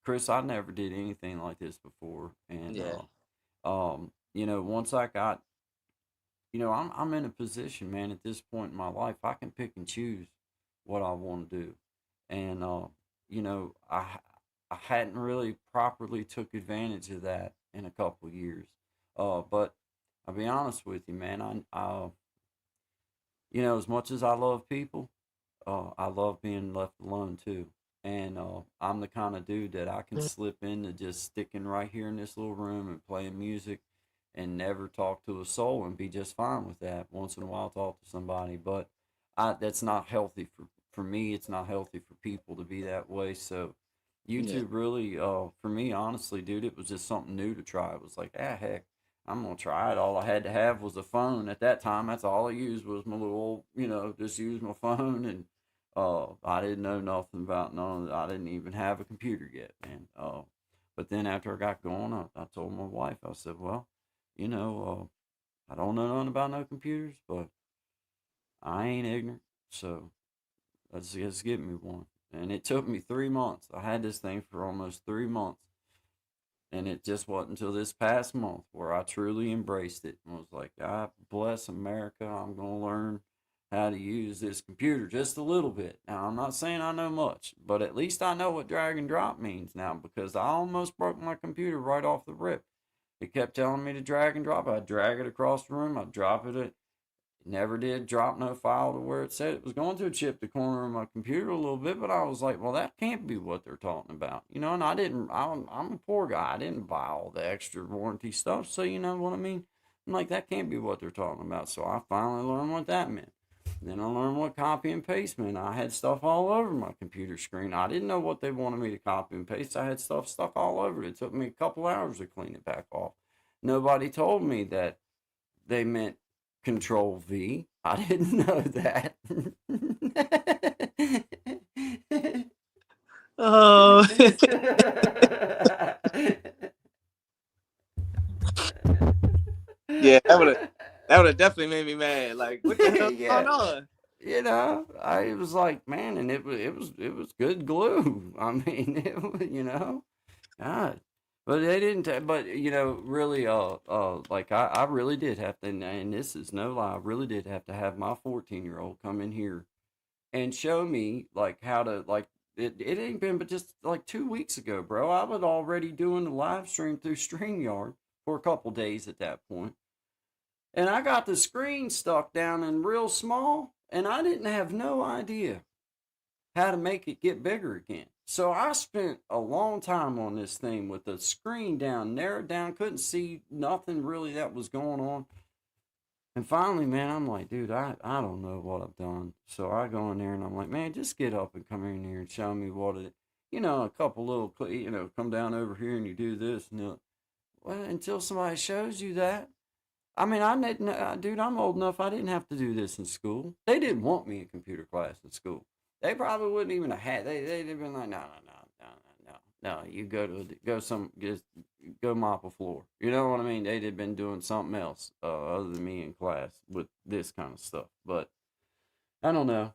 Speaker 2: Chris, I never did anything like this before, and
Speaker 5: Yeah,
Speaker 2: once I got, I'm in a position, man, at this point in my life, I can pick and choose what I want to do, and I hadn't really properly took advantage of that in a couple years, but I'll be honest with you, man. As much as I love people, I love being left alone too. And I'm the kind of dude that I can slip into just sticking right here in this little room and playing music and never talk to a soul and be just fine with that. Once in a while, talk to somebody, but that's not healthy for me. It's not healthy for people to be that way. So
Speaker 5: yeah,
Speaker 2: YouTube really, for me, honestly, dude, it was just something new to try. It was like, heck, I'm gonna try it. All I had to have was a phone at that time. That's all I used was my little, just use my phone, and I didn't know nothing about none of that. I didn't even have a computer yet, man. But then after I got going, I told my wife, I said, well, I don't know nothing about no computers, but I ain't ignorant, so let's just get me one. And it took me 3 months. I had this thing for almost 3 months. And it just wasn't until this past month where I truly embraced it and was like, God bless America. I'm going to learn how to use this computer just a little bit. Now, I'm not saying I know much, but at least I know what drag and drop means now, because I almost broke my computer right off the rip. It kept telling me to drag and drop. I'd drag it across the room. I'd drop it. Never did drop no file to where it said it was going to chip the corner of my computer a little bit, but I was like, well, that can't be what they're talking about, and I'm a poor guy. I didn't buy all the extra warranty stuff, so you know what I mean? I'm like, that can't be what they're talking about. So I finally learned what that meant. Then I learned what copy and paste meant. I had stuff all over my computer screen. I didn't know what they wanted me to copy and paste. I had stuff stuck all over it. It took me a couple hours to clean it back off. Nobody told me that they meant Control V. I didn't know that.
Speaker 5: oh, yeah. That would have definitely made me mad. Like, what the hell's going
Speaker 2: Yeah,
Speaker 5: on?
Speaker 2: I was like, man, and it was good glue. I mean, God. But they didn't. But really, like I really did have to, and this is no lie. I really did have to have my 14-year-old come in here and show me like how to like. It ain't been but just like 2 weeks ago, bro. I was already doing the live stream through StreamYard for a couple days at that point, and I got the screen stuck down in real small, and I didn't have no idea how to make it get bigger again. So I spent a long time on this thing with the screen down, narrowed down, couldn't see nothing really that was going on. And finally, man, I'm like, dude, I don't know what I've done. So I go in there and I'm like, man, just get up and come in here and show me what it, a couple little, come down over here and you do this and that. Well, until somebody shows you that. I mean, I didn't, dude, I'm old enough. I didn't have to do this in school. They didn't want me in computer class in school. They probably wouldn't even have had. They'd have been like, no, no, no, no, no, no, no. You go mop a floor. You know what I mean? They'd have been doing something else other than me in class with this kind of stuff. But I don't know.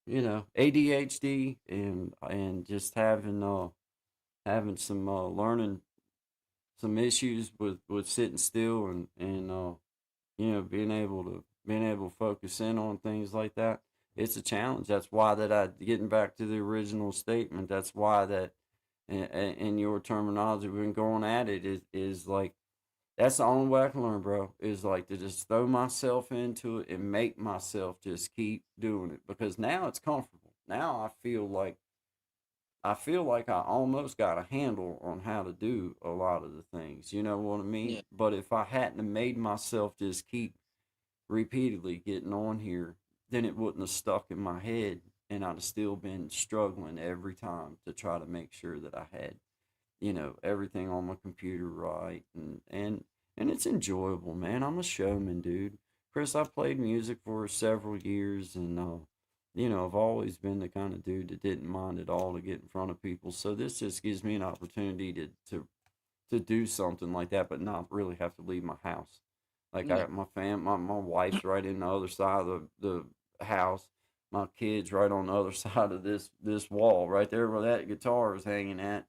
Speaker 2: ADHD and just having some learning some issues with sitting still and being able to focus in on things like that. It's a challenge. That's why that I getting back to the original statement. That's why that in your terminology we've been going at it is like that's the only way I can learn, bro. Is like to just throw myself into it and make myself just keep doing it because now it's comfortable. Now I feel like I feel like I almost got a handle on how to do a lot of the things. You know what I mean?
Speaker 5: Yeah.
Speaker 2: But if I hadn't have made myself just keep repeatedly getting on here, then it wouldn't have stuck in my head, and I'd have still been struggling every time to try to make sure that I had, everything on my computer right, and it's enjoyable, man. I'm a showman, dude. Chris, I played music for several years, and I've always been the kind of dude that didn't mind at all to get in front of people. So this just gives me an opportunity to do something like that, but not really have to leave my house. Like I
Speaker 5: Yeah.
Speaker 2: got my wife's right in the other side of the house. My kids right on the other side of this wall, right there where that guitar is hanging at,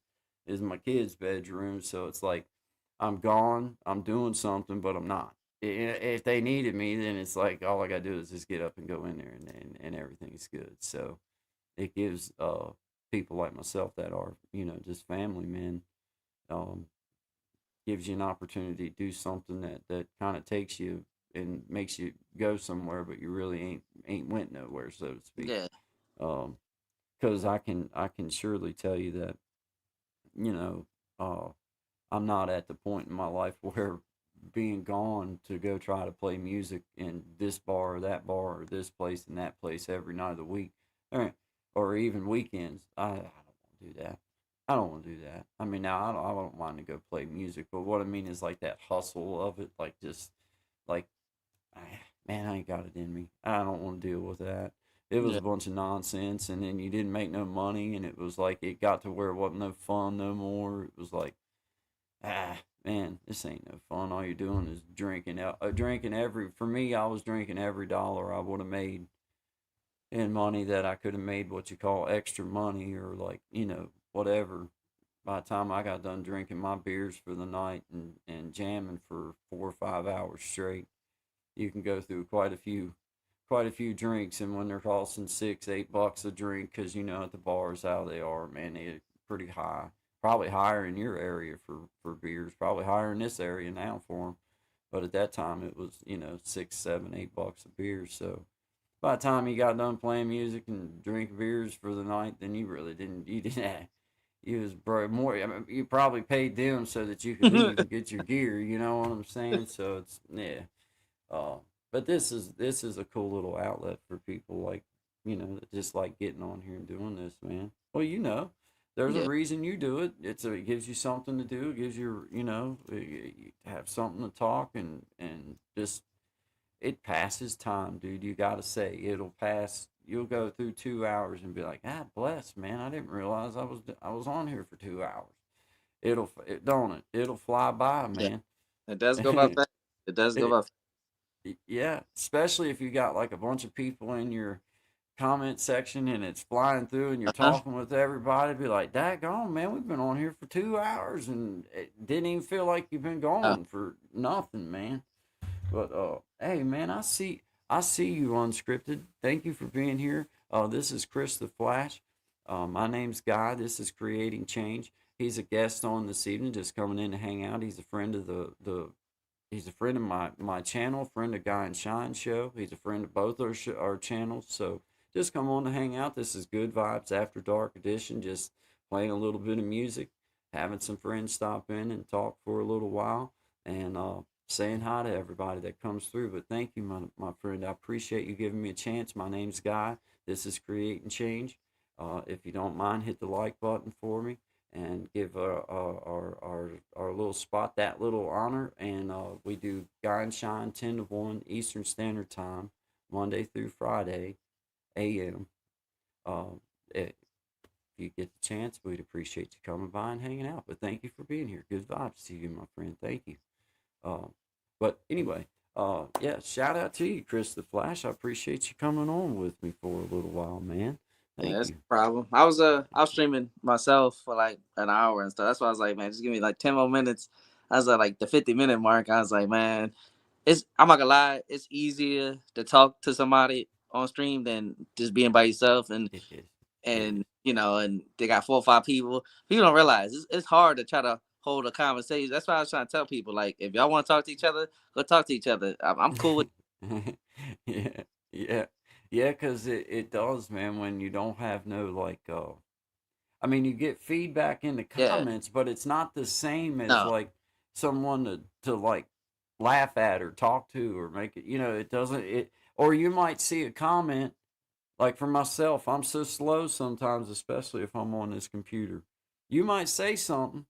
Speaker 2: is my kids' bedroom. So it's like I'm gone, I'm doing something, but I'm not. If they needed me, then it's like all I gotta do is just get up and go in there, and everything's good. So it gives people like myself that are just family men, um, gives you an opportunity to do something that kind of takes you and makes you go somewhere, but you really ain't went nowhere, so to speak.
Speaker 5: Yeah.
Speaker 2: Um, because I can surely tell you that you know uh, I'm not at the point in my life where being gone to go try to play music in this bar or that bar or this place and that place every night of the week, or, or even weekends. I don't want to do that. I don't want to do that. I mean, now I don't mind to go play music, but what I mean is like that hustle of it, like just like, ah, man, I ain't got it in me. I don't want to deal with that. It was
Speaker 5: Yeah.
Speaker 2: a bunch of nonsense, and then you didn't make no money, and it was like it got to where it wasn't no fun no more. It was like, man, this ain't no fun. All you're doing is drinking. Drinking every. For me, I was drinking every dollar I would have made in money that I could have made what you call extra money, or like whatever. By the time I got done drinking my beers for the night and jamming for 4 or 5 hours straight, you can go through quite a few drinks, and when they're costing $6, $8 a drink, because at the bars how they are, man, they're pretty high. Probably higher in your area for beers. Probably higher in this area now for them. But at that time, it was 6, 7, $8 a beer. So by the time you got done playing music and drinking beers for the night, then you really didn't. You didn't. You was more. I mean, you probably paid them so that you could leave and get your gear. You know what I'm saying? So it's yeah. Uh, but this is a cool little outlet for people like that just like getting on here and doing this, man. Well, there's a
Speaker 5: Yeah.
Speaker 2: reason you do it. It gives you something to do. It gives you have something to talk, and just it passes time, dude. You got to say it'll pass. You'll go through 2 hours and be like, bless, man. I didn't realize I was on here for 2 hours. Don't it? It'll fly by,
Speaker 5: Yeah.
Speaker 2: man.
Speaker 5: It does go by fast. It does go
Speaker 2: it,
Speaker 5: by fast.
Speaker 2: yeah, especially if you got like a bunch of people in your comment section and it's flying through and you're
Speaker 5: Uh-huh.
Speaker 2: talking with everybody, be like, daggone, man, we've been on here for 2 hours and it didn't even feel like you've been
Speaker 5: Uh,
Speaker 2: gone for nothing, man. But hey, man, I see you unscripted. Thank you for being here. This is Chris the Flash. My name's Guy. This is Creating Change. He's a guest on this evening, just coming in to hang out. He's a friend of the he's a friend of my channel, friend of Guy and Shine show. He's a friend of both our channels. So just come on to hang out. This is Good Vibes After Dark edition. Just playing a little bit of music, having some friends stop in and talk for a little while, and saying hi to everybody that comes through. But thank you, my friend. I appreciate you giving me a chance. My name's Guy. This is Creating Change. If you don't mind, hit the like button for me and give our little spot that little honor. And we do Guy and Shine 10 to 1 Eastern Standard Time, Monday through Friday, a.m. Uh, if you get the chance, we'd appreciate you coming by and hanging out. But thank you for being here. Good vibes to you, my friend. Thank you. But anyway, yeah, shout out to you, Chris the Flash. I appreciate you coming on with me for a little while, man.
Speaker 5: yeah,
Speaker 2: Thank
Speaker 5: that's
Speaker 2: you.
Speaker 5: no problem. I was streaming myself for like an hour and stuff. That's why I was like, man, just give me like 10 more minutes. I was at like the 50-minute mark. I was like, man, I'm not gonna lie, it's easier to talk to somebody on stream than just being by yourself and
Speaker 2: It is. It is.
Speaker 5: and and they got 4 or 5 people. People don't realize it's hard to try to hold a conversation. That's why I was trying to tell people, like, if y'all want to talk to each other, go talk to each other. I'm cool with.
Speaker 2: Yeah, yeah, yeah. Cause it does, man. When you don't have no like, I mean, you get feedback in the
Speaker 5: Yeah.
Speaker 2: comments, but it's not the same as
Speaker 5: No.
Speaker 2: like someone to like laugh at or talk to or make it, it doesn't, or you might see a comment like for myself, I'm so slow sometimes, especially if I'm on this computer. You might say something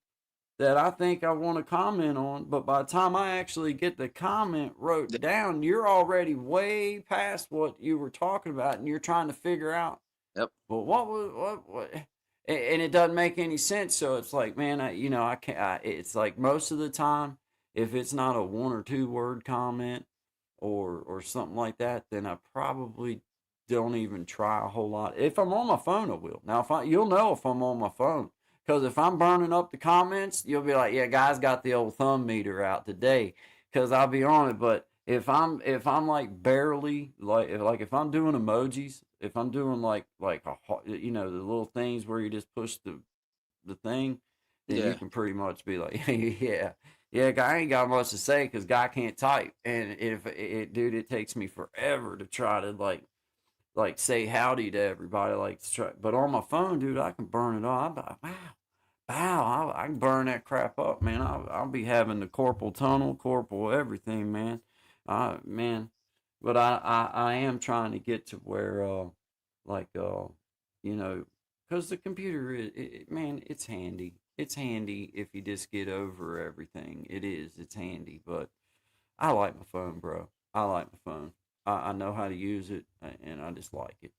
Speaker 2: that I think I want to comment on, but by the time I actually get the comment wrote down, you're already way past what you were talking about, and you're trying to figure out,
Speaker 5: Yep.
Speaker 2: well, what, and it doesn't make any sense. So it's like, man, I can't. It's like most of the time, if it's not a 1 or 2 word comment or something like that, then I probably don't even try a whole lot. If I'm on my phone, I will. Now, you'll know if I'm on my phone. Because if I'm burning up the comments, you'll be like, yeah, guys got the old thumb meter out today. Because I'll be on it. But if I'm like barely if I'm doing emojis, if I'm doing like the little things where you just push the thing, then you can pretty much be like, yeah, guy ain't got much to say because guy can't type. And if dude, it takes me forever to try to like say howdy to everybody, but on my phone, dude, I can burn it all. I'm like, wow, I can burn that crap up, man. I'll be having the corporal tunnel, corporal everything, man. Man, but I am trying to get to where, like, you know, because the computer, man, it's handy. It's handy if you just get over everything. It's handy, but I like my phone, bro. I like my phone. I know how to use it, and I just like it.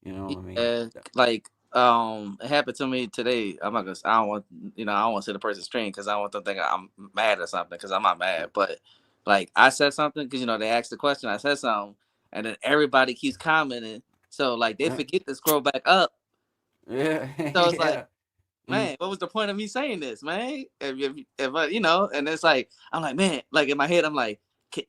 Speaker 2: You know what I mean?
Speaker 5: Like it happened to me today. I'm not gonna. I don't want I don't want to say the person's stream because I don't want them to think I'm mad or something because I'm not mad. But like I said something because they asked the question. I said something, and then everybody keeps commenting. So like they forget to scroll back up.
Speaker 2: Yeah.
Speaker 5: So it's like,
Speaker 2: Yeah.
Speaker 5: man, what was the point of me saying this, man? If I, and it's like I'm like, man, like in my head, I'm like,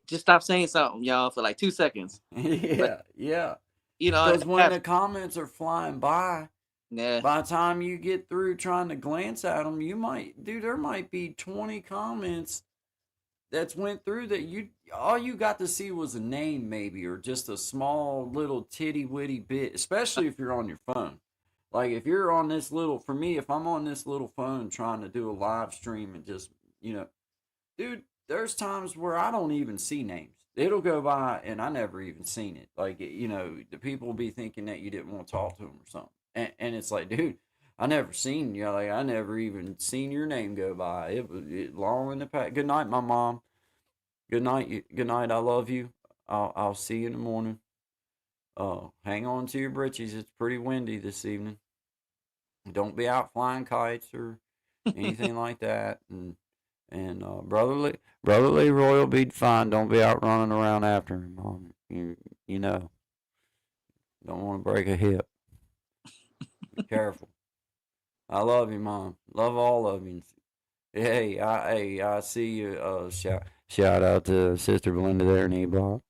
Speaker 5: just stop saying something, y'all, for like 2 seconds. But,
Speaker 2: Yeah.
Speaker 5: it
Speaker 2: Because when
Speaker 5: happens.
Speaker 2: the comments are flying by,
Speaker 5: Yeah.
Speaker 2: by the time you get through trying to glance at them, there might be 20 comments that's went through that all you got to see was a name maybe, or just a small little titty witty bit, especially if you're on your phone. Like if you're on this little, for me, if I'm on this little phone trying to do a live stream and just, dude, there's times where I don't even see names. It'll go by and I never even seen it. Like, the people will be thinking that you didn't want to talk to them or something. And it's like, dude, I never seen you. Like, I never even seen your name go by. It was long in the past. Good night, my mom. Good night. Good night. I love you. I'll see you in the morning. Hang on to your britches. It's pretty windy this evening. Don't be out flying kites or anything like that. And brother Leroy will be fine. Don't be out running around after him, Mom. You know, don't want to break a hip. Be careful. I love you, Mom. Love all of you. Hey, I see you. Shout out to Sister Belinda there in E-Block.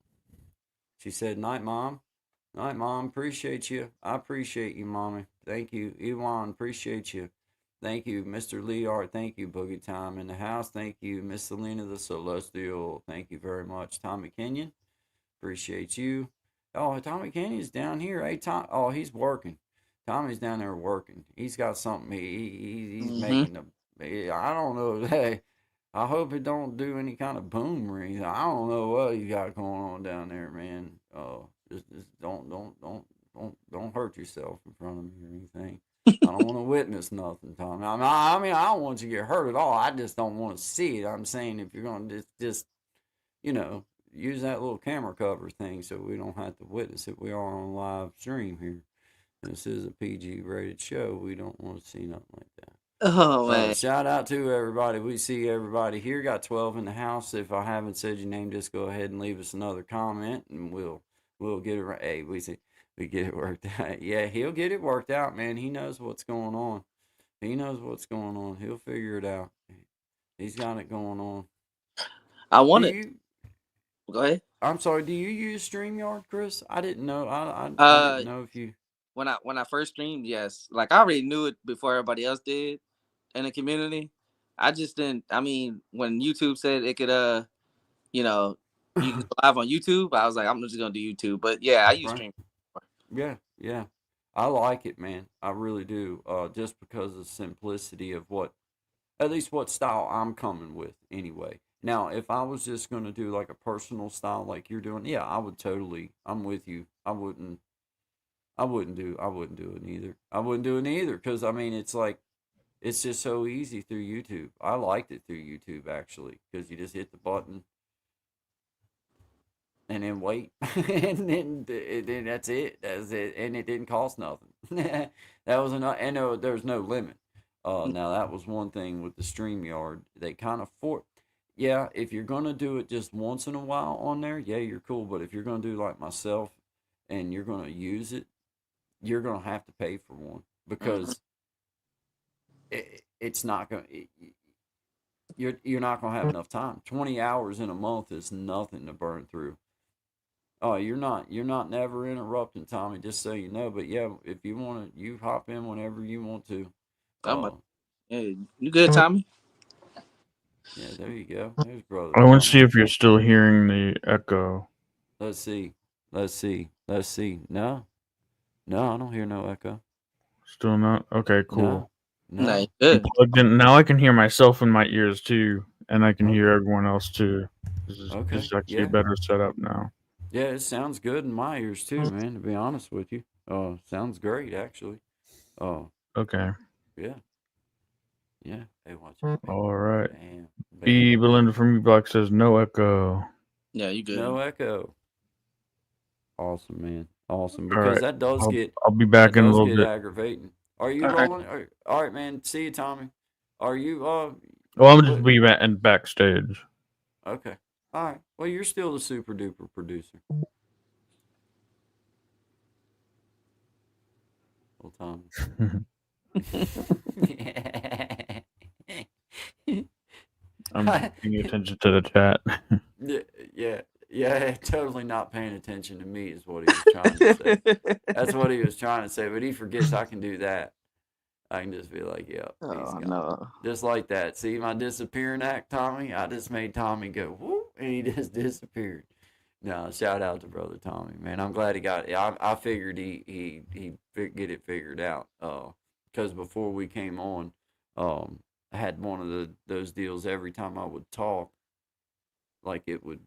Speaker 2: She said, "Night, Mom. Night, Mom. Appreciate you. I appreciate you, Mommy. Thank you, Ewan. Appreciate you. Thank you, Mr. Lear. Thank you, Boogie Time in the house. Thank you, Miss Selena the Celestial. Thank you very much, Tommy Kenyon. Appreciate you. Oh, Tommy Kenyon's down here. Hey, Tom. Oh, he's working. Tommy's down there working. He's got something. He's making a. I don't know. Hey, I hope it don't do any kind of boom or anything. I don't know what you got going on down there, man. Just don't hurt yourself in front of me or anything. I don't want to witness nothing, Tommy. I mean, I don't want you to get hurt at all. I just don't want to see it. I'm saying if you're going to just use that little camera cover thing so we don't have to witness it. We are on live stream here. This is a PG rated show. We don't want to see nothing like that.
Speaker 5: Oh man!
Speaker 2: Shout out to everybody. We see everybody here. Got 12 in the house. If I haven't said your name, just go ahead and leave us another comment, and we'll get it right. Hey, we get it worked out. Yeah, he'll get it worked out, man. He knows what's going on. He knows what's going on. He'll figure it out. He's got it going on.
Speaker 5: I want it. Go ahead.
Speaker 2: I'm sorry. Do you use StreamYard, Chris? I didn't know. I didn't know if you.
Speaker 5: When I first streamed, yes. Like I already knew it before everybody else did in the community. I just didn't. I mean, when YouTube said it could, you can go live on YouTube, I was like, I'm just gonna do YouTube. But yeah, I use Stream.
Speaker 2: Yeah. I like it, man. I really do. Just because of the simplicity of at least what style I'm coming with anyway. Now, if I was just going to do like a personal style like you're doing, yeah, I would totally. I'm with you. I wouldn't do it either. I wouldn't do it either because I mean, it's like it's just so easy through YouTube. I liked it through YouTube actually because you just hit the button and then wait, and then that's it. That's it, and it didn't cost nothing. That was enough, and there's no limit. Now that was one thing with the StreamYard. They kind of yeah. If you're gonna do it just once in a while on there, yeah, you're cool. But if you're gonna do like myself, and you're gonna use it, you're gonna have to pay for one
Speaker 5: Mhm.
Speaker 2: because it's not gonna. You're not gonna have enough time. 20 hours in a month is nothing to burn through. Oh, you're not never interrupting, Tommy, just so you know. But yeah, if you want to, you hop in whenever you want to.
Speaker 5: I'm about,
Speaker 2: Uh,
Speaker 5: hey, you good, Tommy?
Speaker 2: yeah, there you go. There's brother
Speaker 4: I want to
Speaker 2: Tommy.
Speaker 4: see if you're still hearing the echo.
Speaker 2: Let's see. Let's see. Let's see. No, no, I don't hear no echo.
Speaker 4: Still not? Okay, cool.
Speaker 2: No,
Speaker 5: Nah, you
Speaker 2: no.
Speaker 4: I'm
Speaker 5: good.
Speaker 4: plugged in. Now I can hear myself in my ears too, and I can hear
Speaker 2: Okay.
Speaker 4: everyone else too. This
Speaker 2: Okay.
Speaker 4: is actually a
Speaker 2: Yeah.
Speaker 4: better setup now.
Speaker 2: Yeah, it sounds good in my ears too, man, to be honest with you. Sounds great actually. Oh,
Speaker 4: Okay.
Speaker 2: yeah. Yeah. Hey, watch out, baby.
Speaker 4: All right.
Speaker 2: Bam.
Speaker 4: B.
Speaker 2: Bam.
Speaker 4: Belinda from E-Block says no echo.
Speaker 5: Yeah, you
Speaker 2: No
Speaker 5: good.
Speaker 2: echo. Awesome, man. Awesome.
Speaker 4: All
Speaker 2: Because
Speaker 4: right.
Speaker 2: that does
Speaker 4: I'll
Speaker 2: get
Speaker 4: I'll be back in a little bit.
Speaker 2: aggravating. Are you
Speaker 5: All right.
Speaker 2: rolling? All right, man. See you, Tommy. Are you
Speaker 4: Well, I'm just
Speaker 2: what
Speaker 4: be in backstage.
Speaker 2: okay. All right. Well, you're still the super duper producer. Well, Tommy.
Speaker 4: I'm just paying attention to the chat.
Speaker 2: Yeah, yeah, yeah, totally not paying attention to me is what he was trying to say. That's what he was trying to say, but he forgets I can do that. I can just be like, yep, he's
Speaker 5: Oh
Speaker 2: gone.
Speaker 5: no.
Speaker 2: Just like that. See my disappearing act, Tommy? I just made Tommy go, whoop, and he just disappeared. No, shout out to brother Tommy, man. I'm glad he got it. I figured he'd get it figured out. Because before we came on, I had one of those deals every time I would talk, like it would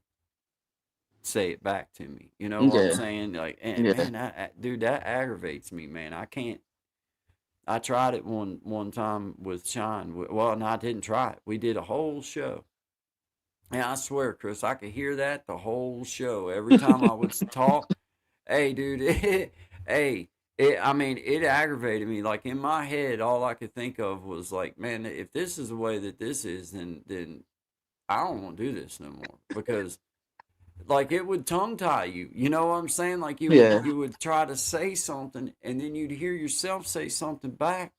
Speaker 2: say it back to me. You know what I'm
Speaker 5: Yeah.
Speaker 2: saying? Like, and
Speaker 5: Yeah.
Speaker 2: man, dude, that aggravates me, man. I can't. I tried it one time with Sean. Well, no, I didn't try it. We did a whole show. And I swear, Chris, I could hear that the whole show. Every time I would talk, hey, dude, hey, I mean, it aggravated me. Like in my head, all I could think of was like, man, if this is the way that this is, then I don't want to do this no more because like it would tongue tie you. You know what I'm saying? Like
Speaker 5: Yeah.
Speaker 2: you would try to say something and then you'd hear yourself say something back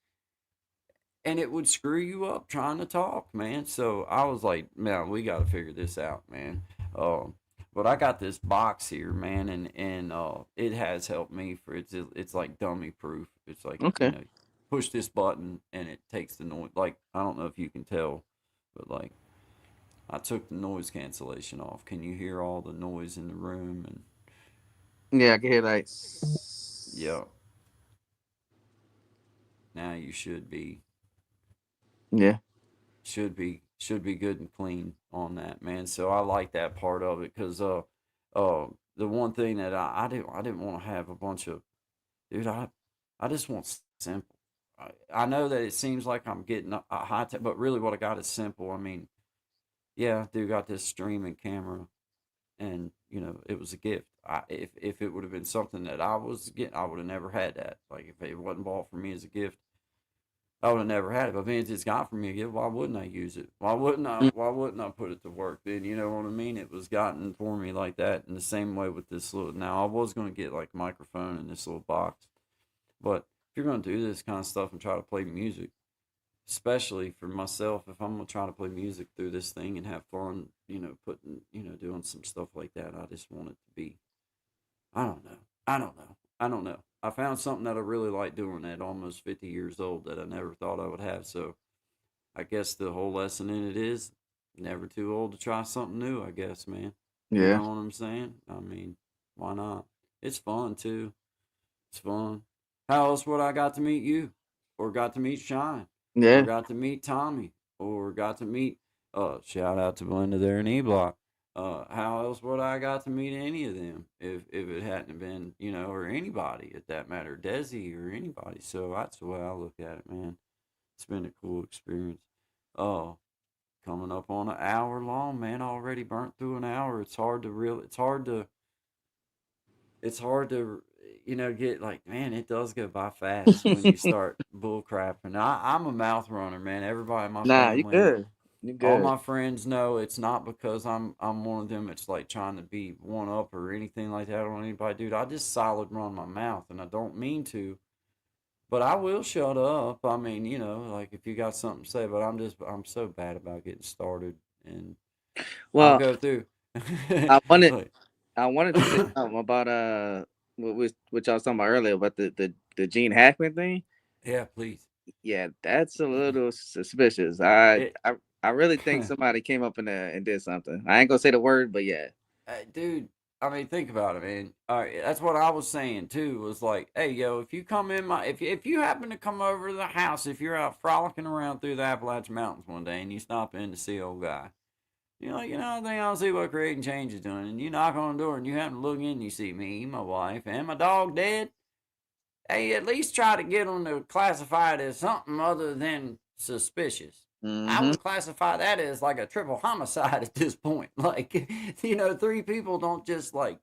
Speaker 2: and it would screw you up trying to talk, man. So I was like, man, we got to figure this out, man. But I got this box here, man, and it has helped me for it's like dummy proof. It's like
Speaker 5: Okay.
Speaker 2: push this button and it takes the noise. Like I don't know if you can tell, but like I took the noise cancellation off. Can you hear all the noise in the room? And
Speaker 5: Yeah, I can hear like.
Speaker 2: yeah, now you
Speaker 5: Yeah.
Speaker 2: should be good and clean on that, man. So I like that part of it because the one thing that I didn't want to have a bunch of dude. I just want simple. I know that it seems like I'm getting a high tech, but really what I got is simple. I mean, yeah, dude got this streaming camera and it was a gift. If it would have been something that I was getting, I would have never had that. Like if it wasn't bought for me as a gift, I would have never had it. But if it's got for me a gift, why wouldn't I use it? Why wouldn't I?
Speaker 5: Mm.
Speaker 2: Why wouldn't I put it to work? Then you know what I mean. It was gotten for me like that. In the same way with this little. Now I was gonna get like a microphone in this little box, but if you're gonna do this kind of stuff and try to play music, especially for myself, if I'm gonna try to play music through this thing and have fun, putting, doing some stuff like that, I just want it to be. I don't know. I don't know. I don't know. I found something that I really like doing at almost 50 years old that I never thought I would have. So I guess the whole lesson in it is never too old to try something new, I guess, man. You
Speaker 5: Yeah.
Speaker 2: know what I'm saying? I mean, why not? It's fun too. It's fun. How else would I got to meet you, or got to meet Shine, or
Speaker 5: Yeah.
Speaker 2: got to meet Tommy, or got to meet? Shout out to Belinda there in E Block. How else would I got to meet any of them if it hadn't been, or anybody at that matter, Desi or anybody. So that's the way I look at it, man. It's been a cool experience. Oh, coming up on an hour long, man. Already burnt through an hour. It's hard to get like, man, it does go by fast when you start bull crapping. I'm a mouth runner, man. Everybody in my
Speaker 5: Nah, you
Speaker 2: family,
Speaker 5: good. You
Speaker 2: all
Speaker 5: good.
Speaker 2: my friends know it's not because I'm one of them. It's like trying to be one up or anything like that on anybody, dude. I just solid run my mouth, and I don't mean to, but I will shut up. I mean, like if you got something to say, but I'm so bad about getting started, and I'll
Speaker 5: Well,
Speaker 2: go through.
Speaker 5: I wanted
Speaker 2: Like,
Speaker 5: I wanted to say something about what y'all was talking about earlier about the Gene Hackman thing.
Speaker 2: yeah, please.
Speaker 5: Yeah, that's a little suspicious. I
Speaker 2: It,
Speaker 5: I I really think somebody came up in there and did something. I ain't gonna say the word, but yeah.
Speaker 2: dude. I mean, think about it, man. All right, that's what I was saying too. Was like, hey, yo, if you come in if you happen to come over to the house, if you're out frolicking around through the Appalachian Mountains one day and you stop in to see old guy, you're like, I think I'll see what creating change is doing, and you knock on the door and you happen to look in, and you see me, my wife, and my dog dead. Hey, at least try to get them to classify it as something other than suspicious. I
Speaker 5: Mm-hmm.
Speaker 2: would classify that as like a triple homicide at this point. Like, three people don't just like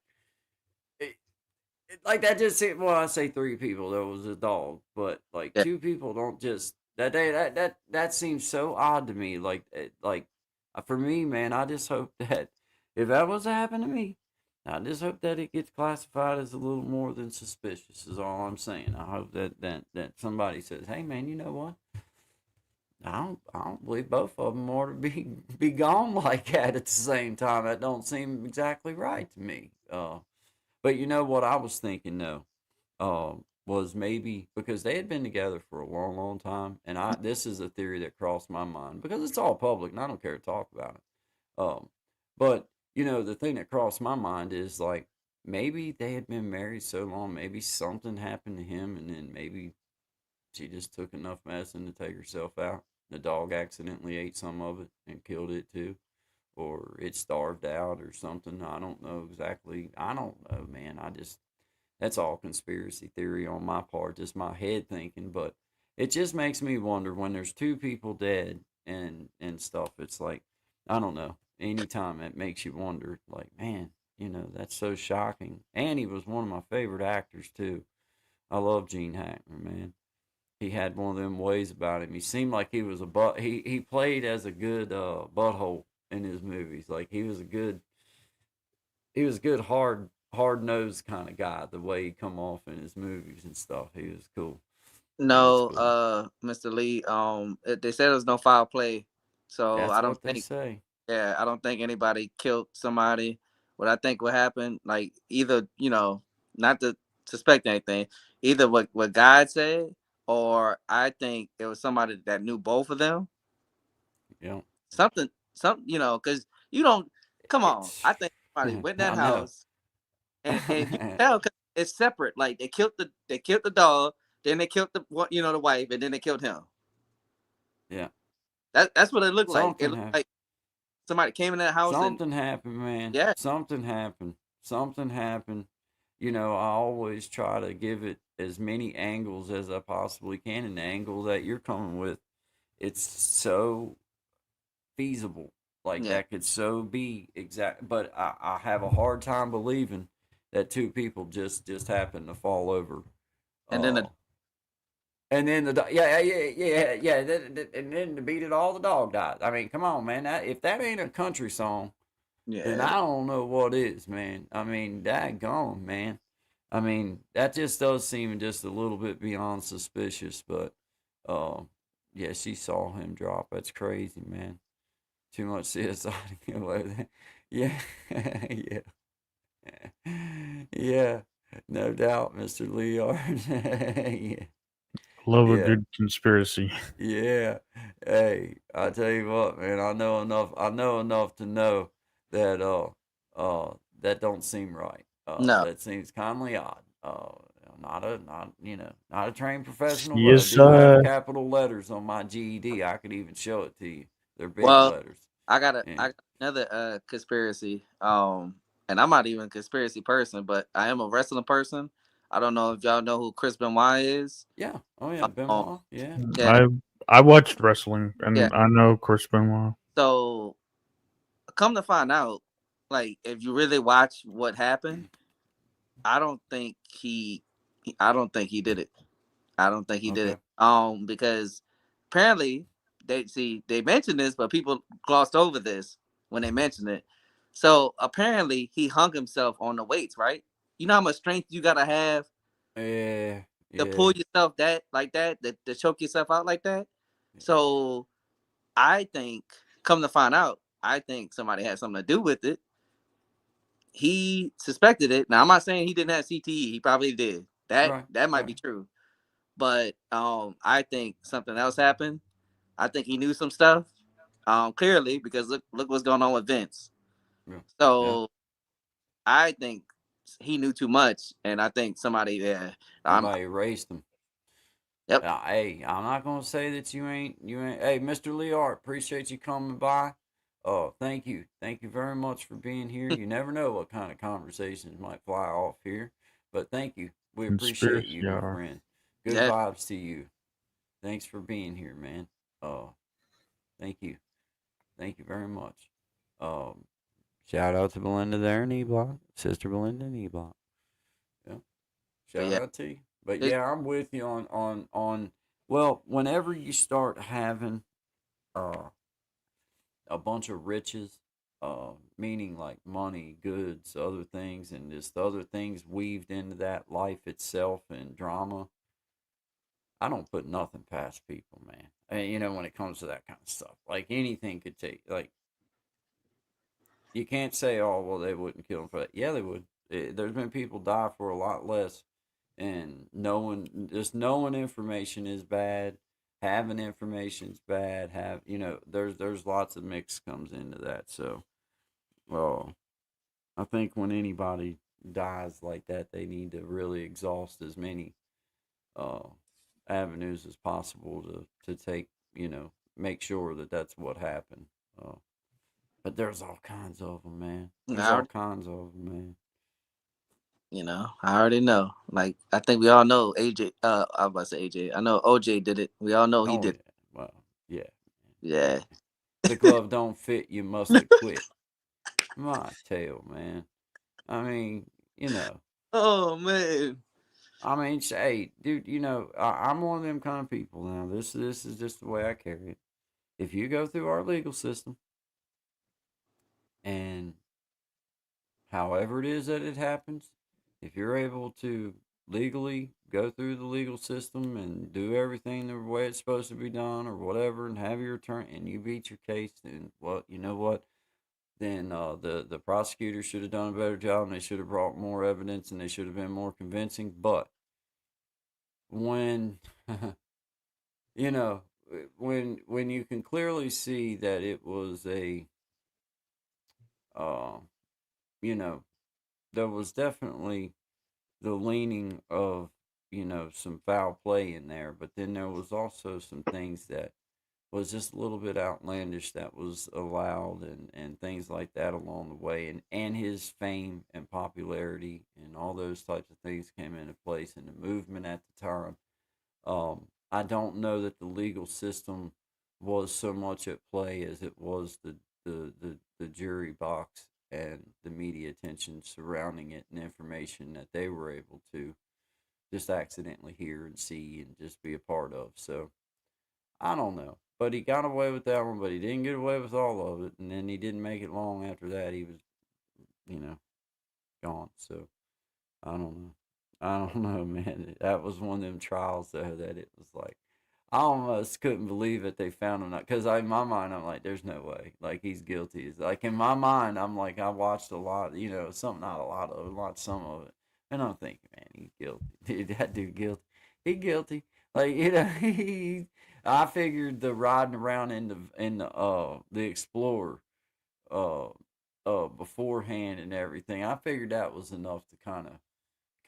Speaker 2: that. Just well, I say three people. There was a dog, but like
Speaker 5: Yeah.
Speaker 2: two people don't just that seems so odd to me. For me, man, I just hope that if that was to happen to me, I just hope that it gets classified as a little more than suspicious. Is all I'm saying. I hope that somebody says, "Hey, man, you know what? I don't believe both of them ought to be gone like that at the same time. That don't seem exactly right to me." But you know what I was thinking though, was maybe because they had been together for a long, long time, and this is a theory that crossed my mind because it's all public and I don't care to talk about it. Um, but the thing that crossed my mind is like maybe they had been married so long, maybe something happened to him, and then maybe she just took enough medicine to take herself out. The dog accidentally ate some of it and killed it too, or it starved out or something. I don't know exactly. I don't know, man. That's all conspiracy theory on my part, just my head thinking. But it just makes me wonder when there's two people dead and stuff. It's like I don't know. Anytime it makes you wonder, like man, that's so shocking. And he was one of my favorite actors too. I love Gene Hackman, man. He had one of them ways about him. He seemed like he was a butt. He played as a good butthole in his movies. Like he was a good hard nosed kind of guy. The way he come off in his movies and stuff, he was cool. He was
Speaker 5: No,
Speaker 2: cool.
Speaker 5: Mr. Lee. They said there was no foul play, so
Speaker 2: That's
Speaker 5: I don't
Speaker 2: what they
Speaker 5: think.
Speaker 2: say.
Speaker 5: Yeah, I don't think anybody killed somebody. What I think what happened, like either not to suspect anything, either what God said, or I think it was somebody that knew both of them.
Speaker 2: Yeah,
Speaker 5: Something, because you don't. Come on,
Speaker 2: it's.
Speaker 5: I think somebody went in that
Speaker 2: I know.
Speaker 5: house and you can tell because it's separate. Like they killed the dog, then they killed the wife, and then they killed him.
Speaker 2: Yeah,
Speaker 5: That's what it looked like. It
Speaker 2: something
Speaker 5: looked
Speaker 2: happened.
Speaker 5: like somebody came in that house and
Speaker 2: Something happened, man.
Speaker 5: yeah,
Speaker 2: Something happened. Something happened. I always try to give it as many angles as I possibly can, and the angle that you're coming with, it's so feasible. Like
Speaker 5: yeah,
Speaker 2: that could so be exact, but I have a hard time believing that two people just happen to fall over.
Speaker 5: and then
Speaker 2: Uh, and then yeah. And then to beat it all, the dog died. I mean, come on, man. If that ain't a country song, then
Speaker 5: yeah.
Speaker 2: I don't know what is, man. I mean, daggone, man. I mean, that just does seem just a little bit beyond suspicious, but uh, yeah, she saw him drop. That's crazy, man. Too much CSI to get away with that. Yeah, yeah, yeah. No doubt, Mr. Leard. Yeah,
Speaker 4: Love a
Speaker 2: yeah.
Speaker 4: good conspiracy.
Speaker 2: Yeah. Hey, I tell you what, man, I know enough. I know enough to know that that don't seem right.
Speaker 5: No,
Speaker 2: That seems kindly odd. not a trained professional, but I
Speaker 4: Yes,
Speaker 2: do have
Speaker 4: sir.
Speaker 2: capital letters on my GED. I could even show it to you. They're big
Speaker 5: Well,
Speaker 2: letters.
Speaker 5: I got another conspiracy. And I'm not even a conspiracy person, but I am a wrestling person. I don't know if y'all know who Chris Benoit is.
Speaker 2: Yeah. Oh yeah,
Speaker 5: Um,
Speaker 2: Benoit. Yeah.
Speaker 5: yeah,
Speaker 4: I watched wrestling,
Speaker 5: yeah.
Speaker 4: and I know Chris Benoit.
Speaker 5: So come to find out, like if you really watch what happened, I don't think he, I don't think he did it. I don't think he did
Speaker 2: Okay.
Speaker 5: it. Because apparently they mentioned this, but people glossed over this when they mentioned it. So apparently he hung himself on the weights, right? You know how much strength you gotta have
Speaker 2: Yeah.
Speaker 5: to
Speaker 2: Yeah.
Speaker 5: pull yourself to choke yourself out like that. So I think, come to find out, I think somebody had something to do with it. He suspected it. Now I'm not saying he didn't have CTE. He probably did. That
Speaker 2: Right.
Speaker 5: that might
Speaker 2: Right.
Speaker 5: be true. But I think something else happened. I think he knew some stuff, clearly, because look what's going on with Vince.
Speaker 2: Yeah. Yeah.
Speaker 5: So I think he knew too much, and I think somebody there.
Speaker 2: Somebody erased them.
Speaker 5: Yep.
Speaker 2: Hey, I'm not gonna say that you ain't. Hey, Mr. Leart, appreciate you coming by. Thank you very much for being here. You never know what kind of conversations might fly off here, but thank you. We appreciate you,
Speaker 4: Conspiracy
Speaker 2: my
Speaker 4: are.
Speaker 2: friend. Good
Speaker 5: Yeah.
Speaker 2: vibes to you. Thanks for being here, man. Uh, thank you very much. Um, Shout out to Belinda there in E Block, Sister Belinda in E Block. Yeah.
Speaker 5: But
Speaker 2: Shout
Speaker 5: yeah,
Speaker 2: out to you. But
Speaker 5: it,
Speaker 2: yeah, I'm with you on. Well, whenever you start having uh a bunch of riches, meaning like money, goods, other things, and just other things weaved into that life itself and drama, I don't put nothing past people, man. And, when it comes to that kind of stuff, like anything could take. Like you can't say, oh well, they wouldn't kill him for that. Yeah, they would. There's been people die for a lot less, and knowing information is bad. Having information is bad. There's lots of mix comes into that. So, well, I think when anybody dies like that, they need to really exhaust as many uh, avenues as possible to take. Make sure that that's what happened. Uh, but there's all kinds of them, man. There's
Speaker 5: I
Speaker 2: all
Speaker 5: already,
Speaker 2: kinds of them, man.
Speaker 5: I already know. Like I think we all know AJ. I was about to say AJ. I know OJ did it. We all know he
Speaker 2: Oh
Speaker 5: did.
Speaker 2: yeah. Well, yeah.
Speaker 5: Yeah.
Speaker 2: The glove don't fit, you must have quit. My tail, man. I mean, you know.
Speaker 5: Oh man.
Speaker 2: Hey, dude, I'm one of them kind of people now. This is just the way I carry it. If you go through our legal system and however it is that it happens, if you're able to legally go through the legal system and do everything the way it's supposed to be done or whatever and have your attorney and you beat your case, then what you know what? Then the prosecutor should have done a better job and they should have brought more evidence and they should have been more convincing. But when you know when you can clearly see that it was a uh, you know there was definitely the leaning of some foul play in there, but then there was also some things that was just a little bit outlandish that was allowed and things like that along the way, and his fame and popularity and all those types of things came into place in the movement at the time. I don't know that the legal system was so much at play as it was the jury box and the media attention surrounding it and information that they were able to just accidentally hear and see and just be a part of. So I don't know. But he got away with that one, but he didn't get away with all of it. And then he didn't make it long after that. He was, you know, gone. So I don't know. I don't know, man. That was one of them trials, though, that it was like, I almost couldn't believe it. They found him not because in my mind I'm like, there's no way. Like he's guilty. It's like in my mind I'm like I watched a lot, some not a lot of it, some of it, and I'm thinking, man, he's guilty. Dude, that dude guilty. He guilty. Like he. I figured the riding around in the Explorer uh beforehand and everything. I figured that was enough to kind of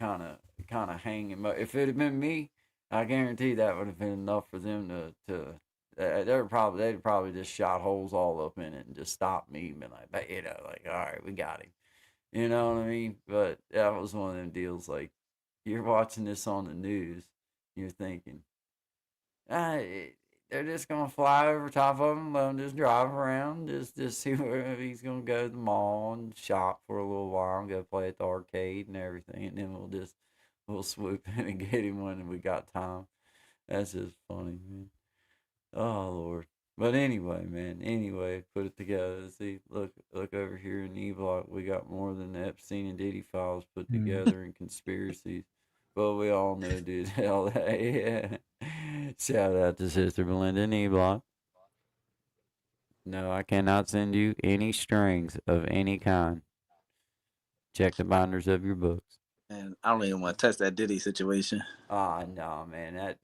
Speaker 2: of hanging. But if it had been me, I guarantee that would have been enough for them to they'd probably just shot holes all up in it and just stopped me and been like, like, all right, we got him. You know what I mean? But that was one of them deals. Like, you're watching this on the news, you're thinking, ah, they're just gonna fly over top of him, let him just drive around, just see where he's gonna go to the mall and shop for a little while and go play at the arcade and everything, and then we'll swoop in and get him when we got time. That's just funny, man. Oh Lord. But anyway, man. Anyway, put it together. See, look over here in E Block. We got more than the Epstein and Diddy files put together in conspiracies. But we all know, dude. Hell, yeah. Shout out to Sister Belinda in E Block. No, I cannot send you any strings of any kind. Check the binders of your books.
Speaker 5: And I don't even want to touch that Diddy situation.
Speaker 2: No, man.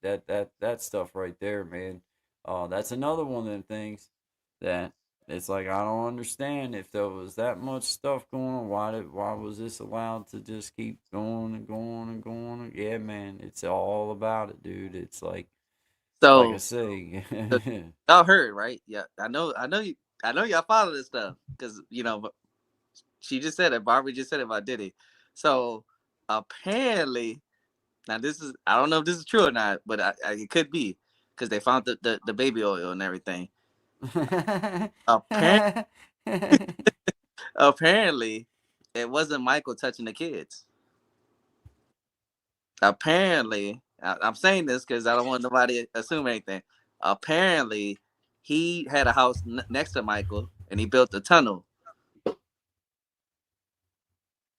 Speaker 2: That stuff right there, man. That's another one of them things that it's like I don't understand if there was that much stuff going on. Why was this allowed to just keep going and going and going? Yeah, man, it's all about it, dude. It's like I say,
Speaker 5: y'all heard, right? Yeah, I know y'all follow this stuff because she just said it. Barbie just said it about Diddy. So apparently, now I don't know if this is true or not, but it could be because they found the baby oil and everything. Apparently, it wasn't Michael touching the kids. Apparently, I'm saying this because I don't want nobody to assume anything. Apparently, he had a house next to Michael and he built a tunnel.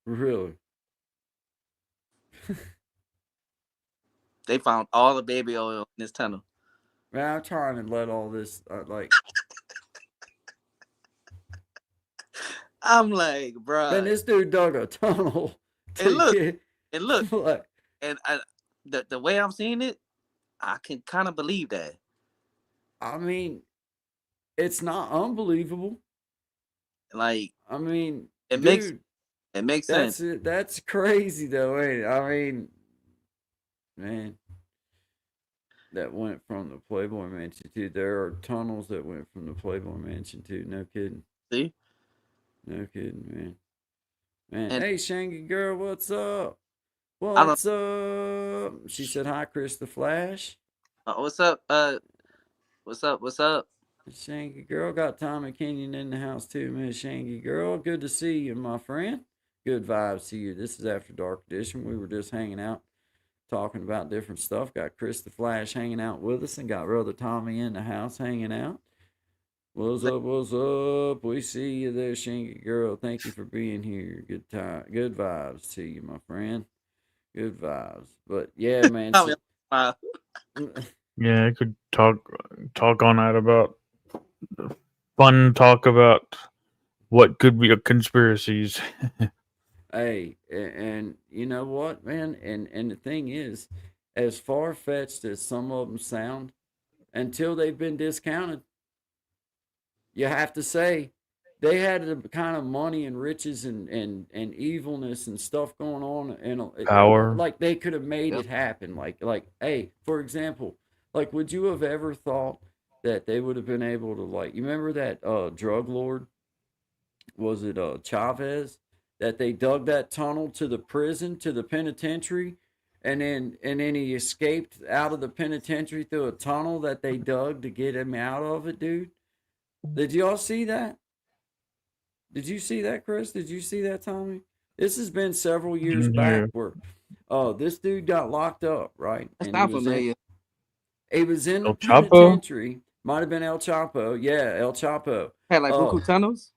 Speaker 2: Really?
Speaker 5: They found all the baby oil in this tunnel.
Speaker 2: Man, I'm trying to let all this
Speaker 5: I'm like, bro.
Speaker 2: Man, this dude dug a tunnel.
Speaker 5: And look, what? And the way I'm seeing it, I can kind of believe that.
Speaker 2: I mean, it's not unbelievable.
Speaker 5: Like,
Speaker 2: I mean,
Speaker 5: it makes sense.
Speaker 2: That's crazy though, ain't it? I mean, man, that went from the Playboy Mansion too. There are tunnels that went from the Playboy Mansion too. No kidding.
Speaker 5: See?
Speaker 2: No kidding, man. Man, hey, Shangy girl, what's up? What's up? She said, "Hi, Chris the Flash."
Speaker 5: What's up? What's up?
Speaker 2: Shangy girl, got Tommy Kenyon in the house too, man. Shangy girl, good to see you, my friend. Good vibes to you. This is After Dark Edition. We were just hanging out, talking about different stuff. Got Chris the Flash hanging out with us, and got brother Tommy in the house hanging out. What's up? What's up? We see you there, Shangy girl. Thank you for being here. Good time. Good vibes to you, my friend. Good vibes. But yeah, man.
Speaker 4: Yeah, I could talk on that about fun talk about what could be conspiracies.
Speaker 2: Hey, and you know what, man? And the thing is, as far-fetched as some of them sound, until they've been discounted, you have to say they had the kind of money and riches and evilness and stuff going on and
Speaker 4: Power.
Speaker 2: Like they could have made it happen. Like hey, for example, like would you have ever thought that they would have been able to, like, you remember that drug lord? Was it Chavez? That they dug that tunnel to the prison, to the penitentiary, and then he escaped out of the penitentiary through a tunnel that they dug to get him out of it, dude. Did y'all see that? Did you see that, Chris? Did you see that, Tommy? This has been several years back where this dude got locked up, right?
Speaker 5: That's not familiar.
Speaker 2: He was in the penitentiary. Might have been El Chapo. Yeah, El Chapo.
Speaker 5: Had like buku tunnels?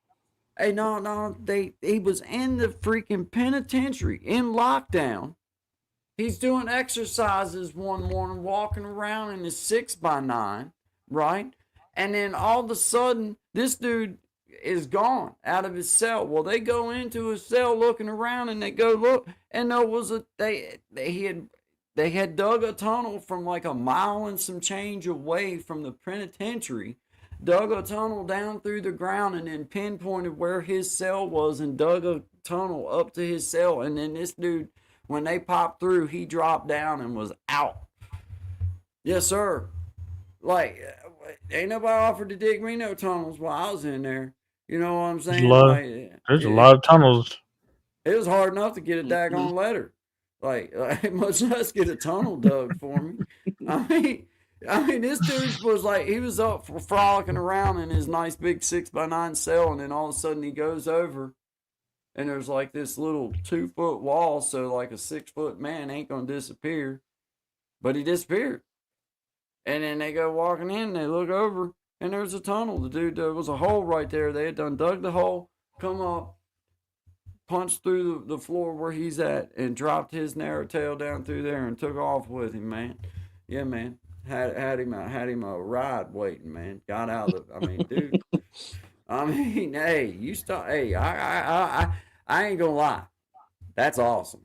Speaker 2: Hey, no, he was in the freaking penitentiary in lockdown. He's doing exercises one morning, walking around in his 6x9, right? And then all of a sudden, this dude is gone out of his cell. Well, they go into his cell looking around, and they go look, and there was they had dug a tunnel from like a mile and some change away from the penitentiary, dug a tunnel down through the ground and then pinpointed where his cell was and dug a tunnel up to his cell. And then this dude, when they popped through, he dropped down and was out. Yes, sir. Like, ain't nobody offered to dig me no tunnels while I was in there. You know what I'm
Speaker 4: There's a
Speaker 2: saying?
Speaker 4: lot.
Speaker 2: Like,
Speaker 4: There's a lot of tunnels.
Speaker 2: it was hard enough to get a daggone letter. Like much less get a tunnel dug for me. I mean, this dude was like, he was up for frolicking around in his nice big 6x9 cell, and then all of a sudden he goes over, and there's like this little 2-foot wall, so like a 6-foot man ain't gonna disappear, but he disappeared. And then they go walking in, and they look over, and there's a tunnel. The dude, there was a hole right there. They had done dug the hole, come up, punched through the floor where he's at, and dropped his narrow tail down through there and took off with him, man. Yeah, man. Had him a ride waiting, man. Got out of I mean, dude. I mean, hey, you stop. Hey, I ain't gonna lie. That's awesome.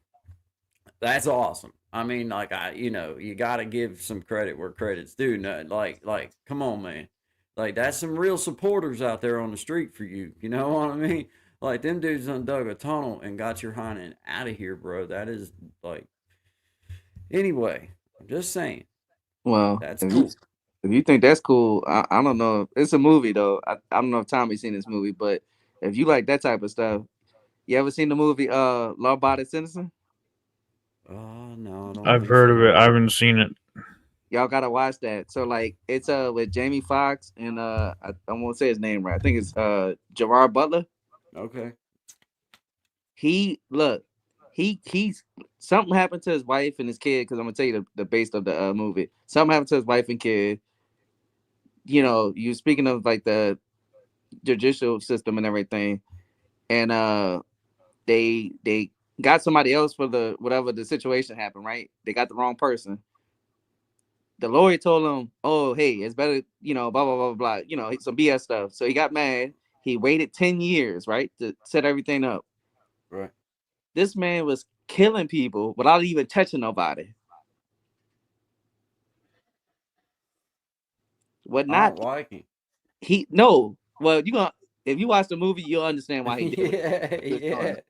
Speaker 2: That's awesome. I mean, like you gotta give some credit where credit's due. No, like, come on, man. Like that's some real supporters out there on the street for you. You know what I mean? Like them dudes done dug a tunnel and got your hind out of here, bro. That is like. Anyway, I'm just saying.
Speaker 5: Well,
Speaker 2: That's cool.
Speaker 5: If you think that's cool, I don't know. It's a movie though. I don't know if Tommy's seen this movie, but if you like that type of stuff, you ever seen the movie Law Abiding Citizen?
Speaker 2: No, I don't
Speaker 4: I've
Speaker 2: think
Speaker 4: heard
Speaker 2: so.
Speaker 4: of it. I haven't seen it.
Speaker 5: Y'all gotta watch that. So like it's with Jamie Foxx and I won't say his name right. I think it's Gerard Butler.
Speaker 2: Okay.
Speaker 5: He's something happened to his wife and his kid, because I'm gonna tell you the base of the movie. Something happened to his wife and kid. You know, you speaking of like the judicial system and everything, and they got somebody else for the whatever the situation happened, right? They got the wrong person. The lawyer told him, "Oh, hey, it's better, blah blah blah blah, some BS stuff." So he got mad. He waited 10 years, right, to set everything up.
Speaker 2: Right.
Speaker 5: This man was killing people without even touching nobody. What
Speaker 2: I don't
Speaker 5: not?
Speaker 2: like him.
Speaker 5: He no. Well, if you watch the movie, you'll understand why he did it.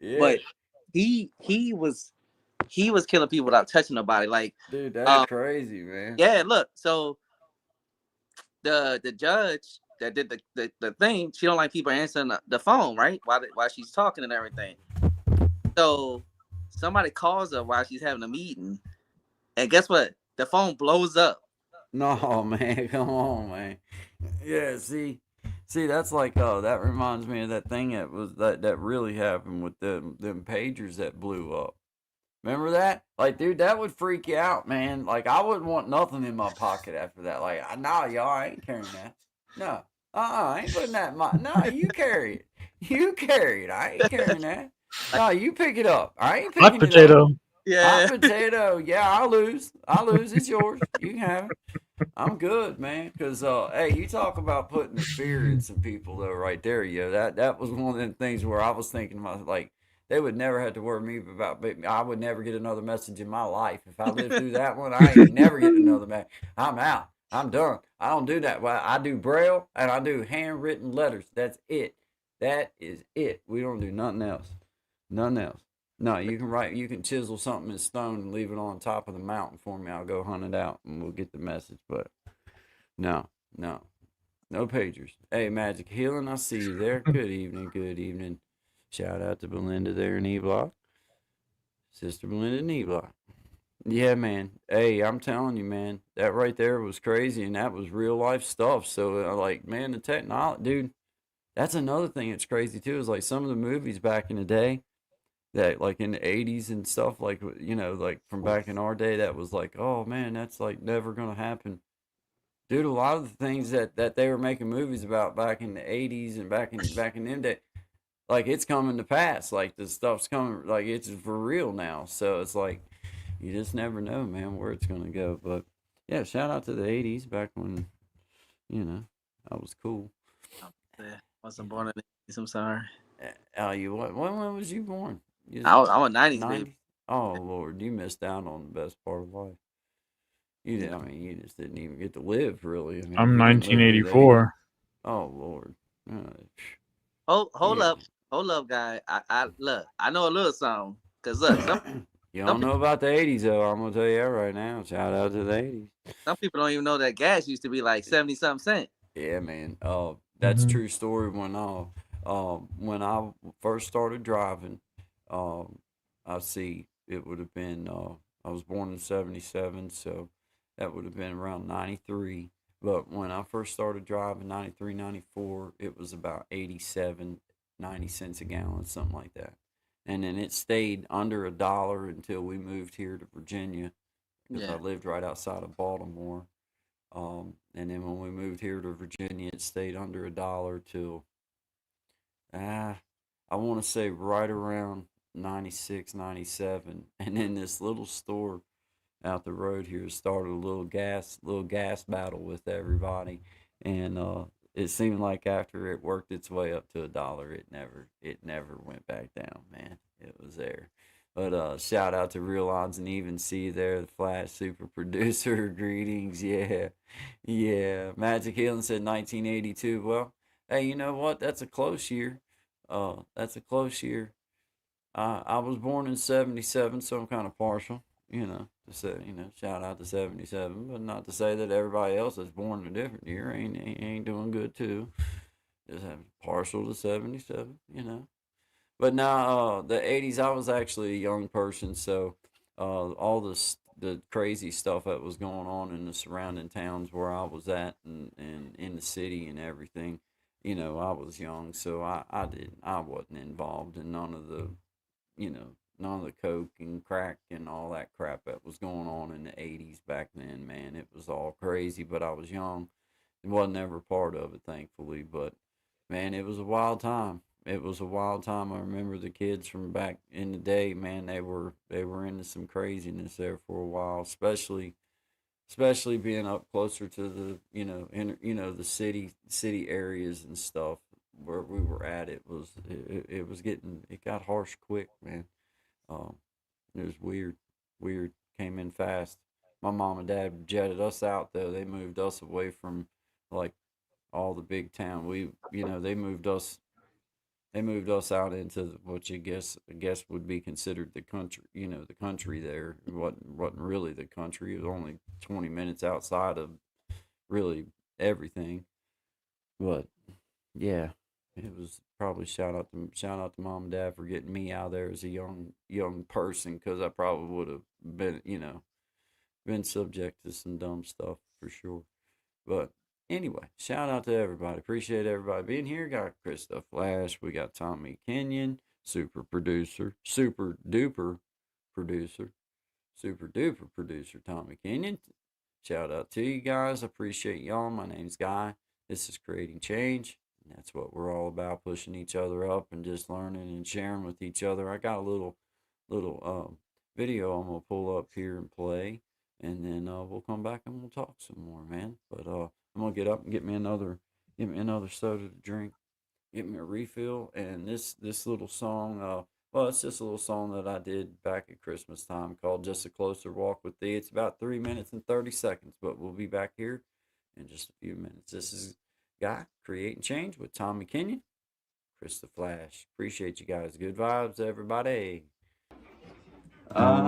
Speaker 2: Yeah.
Speaker 5: But he was killing people without touching nobody. Like,
Speaker 2: dude, that's crazy, man.
Speaker 5: yeah. Look, so the judge that did the thing, she don't like people answering the phone, right? While she's talking and everything. So somebody calls her while she's having a meeting, and guess what? The phone blows up.
Speaker 2: No, man, come on, man. Yeah, see, that's like, that reminds me of that thing that really happened with them pagers that blew up. Remember that? Like, dude, that would freak you out, man. Like, I wouldn't want nothing in my pocket after that. Like, nah, y'all, I ain't carrying that. No, I ain't putting that in my. No, you carry it. You carry it. I ain't carrying that. No, you pick it up. I ain't picking
Speaker 4: Hot potato.
Speaker 2: it up.
Speaker 5: Yeah.
Speaker 2: Hot potato. Yeah, I'll lose. It's yours. You can have it. I'm good, man. Cause hey, you talk about putting the fear in some people though, right there. That was one of them things where I was thinking about, like, they would never have to worry me about. I would never get another message in my life if I lived through that one. I ain't never get another message. I'm out. I'm done. I don't do that. Well, I do braille and I do handwritten letters. That's it. That is it. We don't do nothing else. Nothing else. No, you can write. You can chisel something in stone and leave it on top of the mountain for me. I'll go hunt it out and we'll get the message. But no pagers. Hey, Magic Healing, I see you there. Good evening. Good evening. Shout out to Belinda there in E-Block. Sister Belinda in E-Block. Yeah, man. Hey, I'm telling you, man, that right there was crazy, and that was real life stuff. So, like, man, the technology, dude, that's another thing that's crazy too. Is like some of the movies back in the day, that like in the 80s and stuff, like, like from back in our day, that was like, oh man, that's like never gonna happen. Dude, a lot of the things that they were making movies about back in the 80s and back in them day, like, it's coming to pass. Like, the stuff's coming, like, it's for real now. So it's like, you just never know, man, where it's gonna go. But yeah, shout out to the 80s, back when, that was cool.
Speaker 5: Yeah, wasn't born in the 80s, I'm sorry.
Speaker 2: You what? When was you born?
Speaker 5: I'm a 90s baby.
Speaker 2: Oh Lord, you missed out on the best part of life. I mean, you just didn't even get to live, really. I mean,
Speaker 4: I'm
Speaker 2: you didn't live through the 80s.
Speaker 4: 1984.
Speaker 2: Oh, Lord. Uh,
Speaker 5: Hold
Speaker 2: yeah.
Speaker 5: up, guy. I look. I know a little song. Cause look,
Speaker 2: You
Speaker 5: some
Speaker 2: don't know
Speaker 5: people
Speaker 2: about the 80s, though. I'm going to tell you that right now. Shout out to the 80s.
Speaker 5: some people don't even know that gas used to be like 70 something cent.
Speaker 2: Yeah, man. That's
Speaker 4: Mhm.
Speaker 2: true story. When I first started driving, um, I see it would have been. I was born in '77, so that would have been around '93. But when I first started driving, '93, '94, it was about 87, 90 cents a gallon, something like that. And then it stayed under $1 until we moved here to Virginia because I
Speaker 5: Yeah.
Speaker 2: lived right outside of Baltimore. And then when we moved here to Virginia, it stayed under $1 till ah, I want to say right around 96, 97. And then this little store out the road here started a little gas battle with everybody, and it seemed like after it worked its way up to $1, it never went back down, man. It was there. But shout out to Real Odds and Even. See you there, the Flash Super Producer. Greetings, yeah, yeah. Magic Healing said 1982. Well, hey, you know what? That's a close year. That's a close year. I was born in '77, so I'm kind of partial, to say, shout out to '77, but not to say that everybody else that's born in a different year ain't doing good too. Just have partial to '77. But now, the '80s, I was actually a young person, so all the crazy stuff that was going on in the surrounding towns where I was at, and in the city and everything. I was young, so I wasn't involved in none of the coke and crack and all that crap that was going on in the '80s back then. Man, it was all crazy, but I was young. It wasn't ever part of it, thankfully. But man, it was a wild time. It was a wild time. I remember the kids from back in the day. Man, they were into some craziness there for a while, especially being up closer to the the city areas and stuff where we were at. It got harsh quick, man. um, it was weird. Came in fast. My mom and dad jetted us out though. They moved us away from like all the big town. They moved us out into what you guess would be considered the country. The country there. It wasn't really the country. It was only 20 minutes outside of really everything. But yeah, it was probably shout out to mom and dad for getting me out there as a young person, because I probably would have been subject to some dumb stuff for sure. But anyway, shout out to everybody. Appreciate everybody being here. Got Krista Flash. We got Tommy Kenyon, super duper producer, super duper producer Tommy Kenyon. Shout out to you guys. Appreciate y'all. My name's Guy. This is Creating Change. And that's what we're all about, pushing each other up and just learning and sharing with each other. I got a little video I'm gonna pull up here and play, and then we'll come back and we'll talk some more, man. But I'm gonna get up and get me another soda to drink, get me a refill, and this little song. Well, it's just a little song that I did back at Christmas time called "Just a Closer Walk with Thee." It's about 3 minutes and 30 seconds, but we'll be back here in just a few minutes. This is Guy Creating Change with Tommy Kenyon, Krista Flash. Appreciate you guys. Good vibes, everybody. I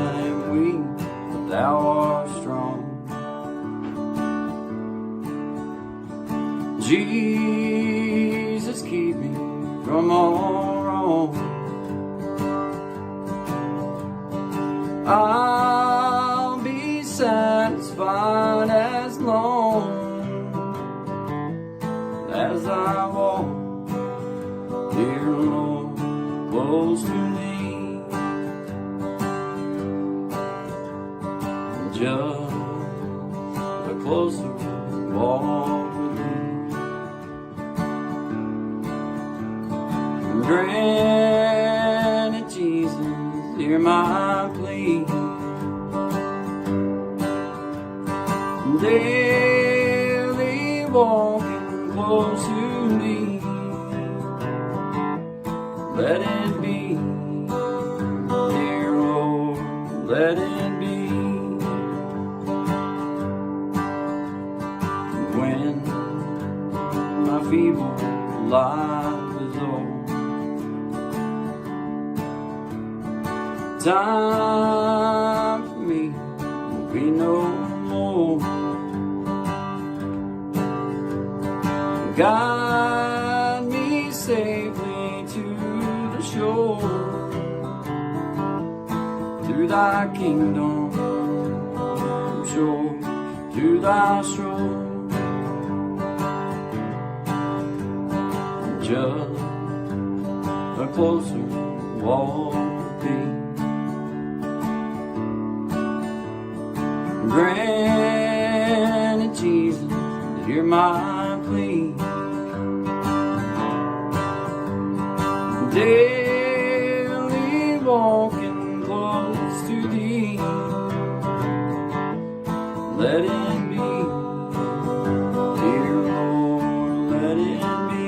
Speaker 2: am weak, but thou art strong. Jesus, keep me from all wrong. I'll be satisfied as long as I walk, dear Lord, close to Thee. Just a closer walk with Thee. Grant it, Jesus, hear my plea. Daily walking close to Thee. Let it be, dear Lord, let it be.
Speaker 1: life is old. Time for me will be no more. Guide me safely to the shore, to thy kingdom shore, to thy shore. Just a closer walk with thee. Granted, Jesus, hear my plea. Daily walking close to thee. Let it be, dear Lord, let it be.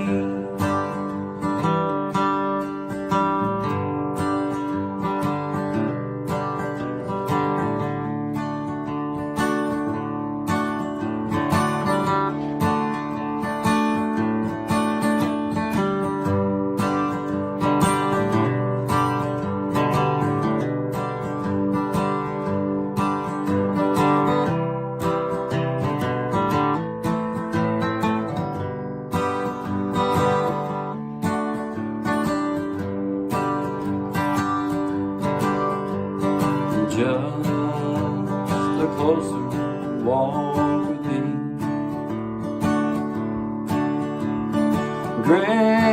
Speaker 1: Just a closer walk with thee.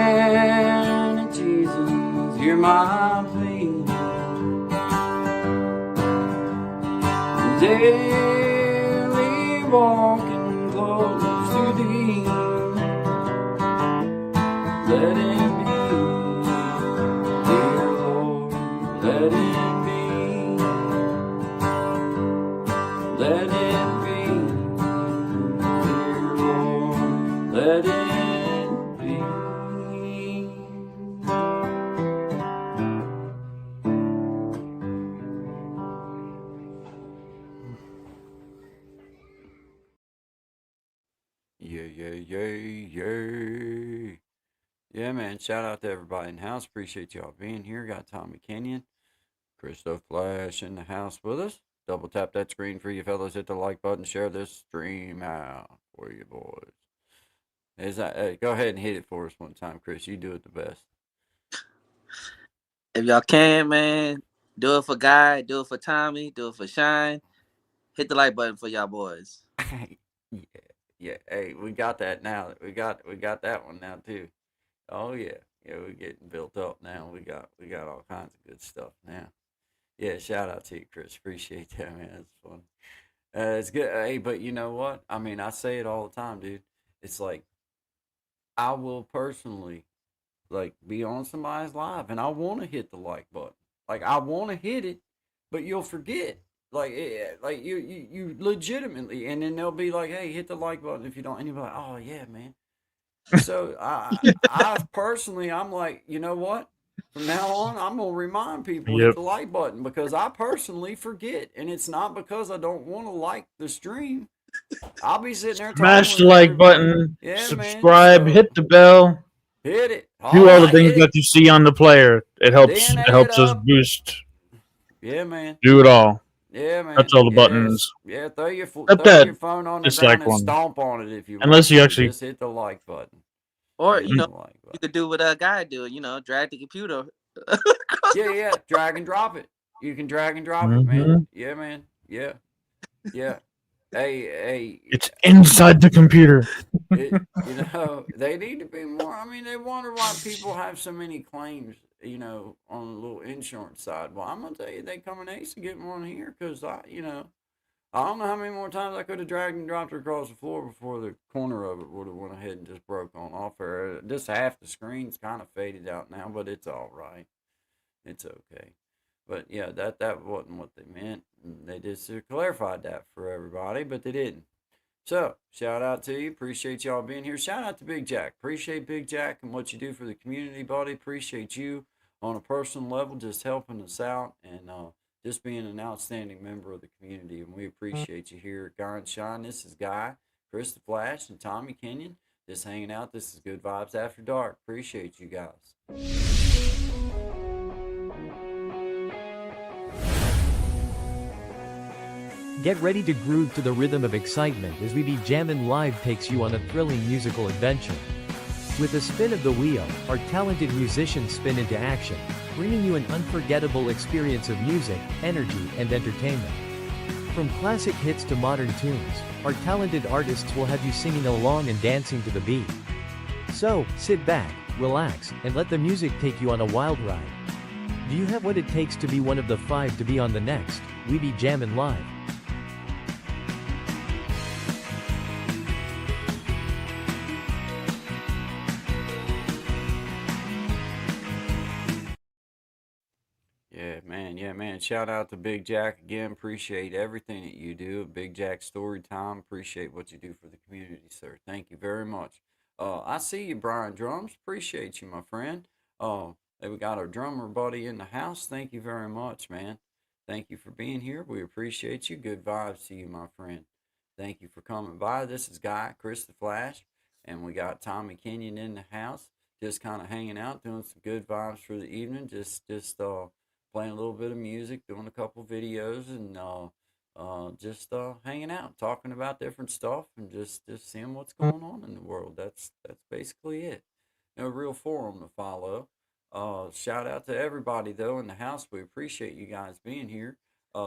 Speaker 1: Granted, Jesus, hear my plea. Daily walking close to thee. Let it be, dear Lord, let it be. Let it be, dear Lord, let it be.
Speaker 2: Yeah. Yeah, man. Shout out to everybody in the house. Appreciate y'all being here. Got Tommy Kenyon, Christo Flash in the house with us. Double tap that screen for you fellas. Hit the like button. Share this stream out for you boys. Hey, go ahead and hit it for us one time, Chris. You do it the best.
Speaker 5: If y'all can, man, do it for Guy, do it for Tommy, do it for Shine. Hit the like button for y'all boys.
Speaker 2: Yeah. Hey, we got that now. We got that one now too. Oh yeah. We're getting built up now. We got all kinds of good stuff now. Yeah, shout out to you, Chris. Appreciate that, man. It's fun. It's good. Hey, but you know what? I mean, I say it all the time, dude. It's like I will personally like be on somebody's live and I want to hit the like button. Like I want to hit it, but you'll forget. Like you legitimately, and then they'll be like, "Hey, hit the like button if you don't." And you'll be like, "Oh yeah, man." So I personally, I'm like, you know what? From now on, I'm gonna remind people to hit the like button because I personally forget, and it's not because I don't want to like the stream. I'll be sitting there
Speaker 4: Smash
Speaker 2: talking
Speaker 4: the
Speaker 2: with
Speaker 4: like
Speaker 2: everybody.
Speaker 4: button,
Speaker 2: Yeah,
Speaker 4: subscribe,
Speaker 2: man. So
Speaker 4: hit the bell,
Speaker 2: hit it.
Speaker 4: do all the
Speaker 2: Right,
Speaker 4: things that you see on the player. It helps.
Speaker 2: Then
Speaker 4: It
Speaker 2: hit
Speaker 4: helps us
Speaker 2: up.
Speaker 4: boost.
Speaker 2: Yeah, man.
Speaker 4: Do it all.
Speaker 2: Yeah, man.
Speaker 4: That's all the
Speaker 2: Yes.
Speaker 4: buttons.
Speaker 2: Yeah, throw your
Speaker 4: Except
Speaker 2: throw
Speaker 4: that
Speaker 2: your phone on the ground
Speaker 4: dislike
Speaker 2: and
Speaker 4: one.
Speaker 2: stomp on it if you
Speaker 4: Unless
Speaker 2: want
Speaker 4: you
Speaker 2: to.
Speaker 4: actually.
Speaker 2: Just hit the like button.
Speaker 5: Or
Speaker 2: Hit
Speaker 5: you know,
Speaker 2: the like button.
Speaker 5: you could do what a Guy do. Drag the computer.
Speaker 2: Yeah. Drag and drop it. You can drag and drop it, man.
Speaker 4: Mm-hmm.
Speaker 2: Yeah, man. Yeah. Hey.
Speaker 4: It's inside the computer.
Speaker 2: They need to be more. I mean, they wonder why people have so many claims, on the little insurance side. Well, I'm gonna tell you, they come in ace to get one here because I don't know how many more times I could have dragged and dropped it across the floor before the corner of it would have went ahead and just broke on off there. Just half the screen's kind of faded out now, but it's all right. It's okay. But yeah, that wasn't what they meant. They just clarified that for everybody, but they didn't. So, shout out to you. Appreciate y'all being here. Shout out to Big Jack. Appreciate Big Jack and what you do for the community, buddy. Appreciate you on a personal level, just helping us out and just being an outstanding member of the community. And we appreciate you here at Guy and Shine. This is Guy, Chris the Flash, and Tommy Kenyon. just hanging out. This is Good Vibes After Dark. Appreciate you guys.
Speaker 3: Get ready to groove to the rhythm of excitement as We Be Jammin' Live takes you on a thrilling musical adventure. With a spin of the wheel, our talented musicians spin into action, bringing you an unforgettable experience of music, energy, and entertainment. From classic hits to modern tunes, our talented artists will have you singing along and dancing to the beat. So, sit back, relax, and let the music take you on a wild ride. Do you have what it takes to be one of the 5 to be on the next We Be Jammin' Live?
Speaker 2: Yeah, man. Shout out to Big Jack again. Appreciate everything that you do. Big Jack Story Time. Appreciate what you do for the community, sir. Thank you very much. I see you, Brian Drums. Appreciate you, my friend. We got our drummer buddy in the house. Thank you very much, man. Thank you for being here. We appreciate you. Good vibes to you, my friend. Thank you for coming by. This is Guy, Chris the Flash, and we got Tommy Kenyon in the house. Just kind of hanging out, doing some good vibes for the evening. Just playing a little bit of music, doing a couple videos, and just hanging out, talking about different stuff, and just seeing what's going on in the world. That's basically it. No real forum to follow. Shout out to everybody though in the house. We appreciate you guys being here.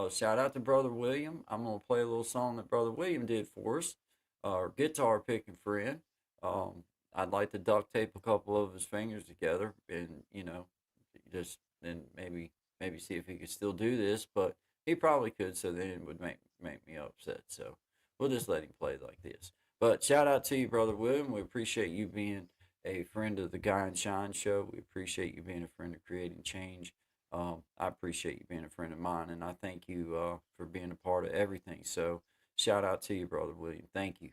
Speaker 2: Shout out to Brother William. I'm gonna play a little song that Brother William did for us. Our guitar picking friend. I'd like to duct tape a couple of his fingers together, and just then maybe see if he could still do this, but he probably could, so then it would make me upset. So we'll just let him play like this. But shout out to you, Brother William. We appreciate you being a friend of the Guy and Shine show. We appreciate you being a friend of Creating Change. I appreciate you being a friend of mine, and I thank you for being a part of everything. So shout out to you, Brother William. Thank you.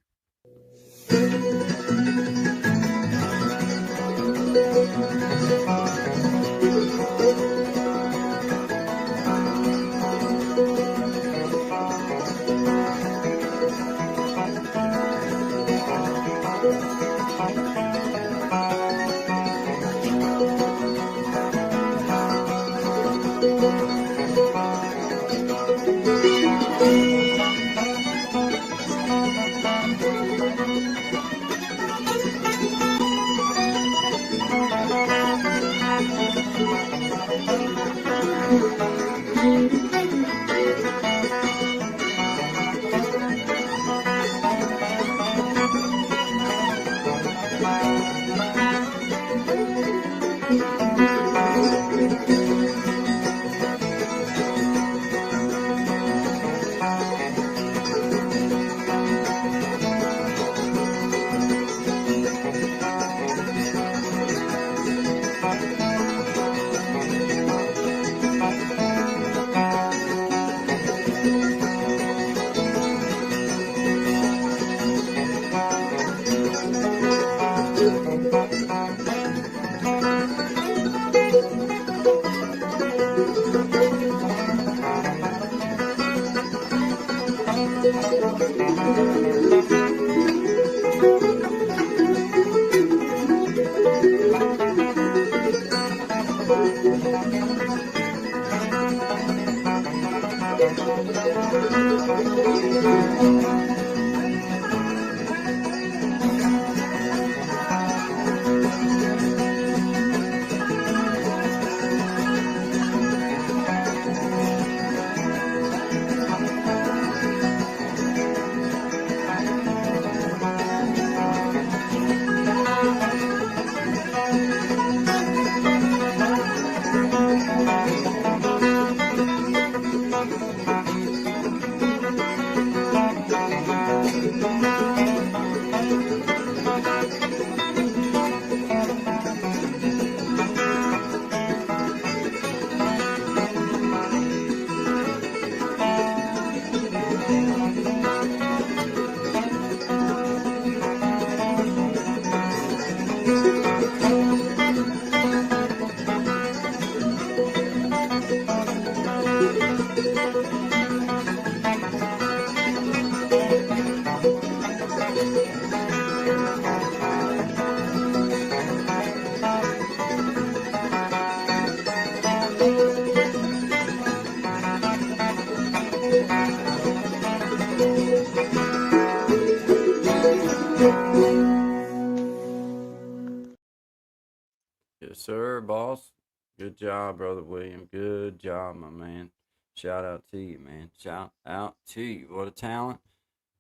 Speaker 2: Yes, sir, boss. Good job, brother William. Good job, my man. Shout out to you, man. Shout out to you. What a talent.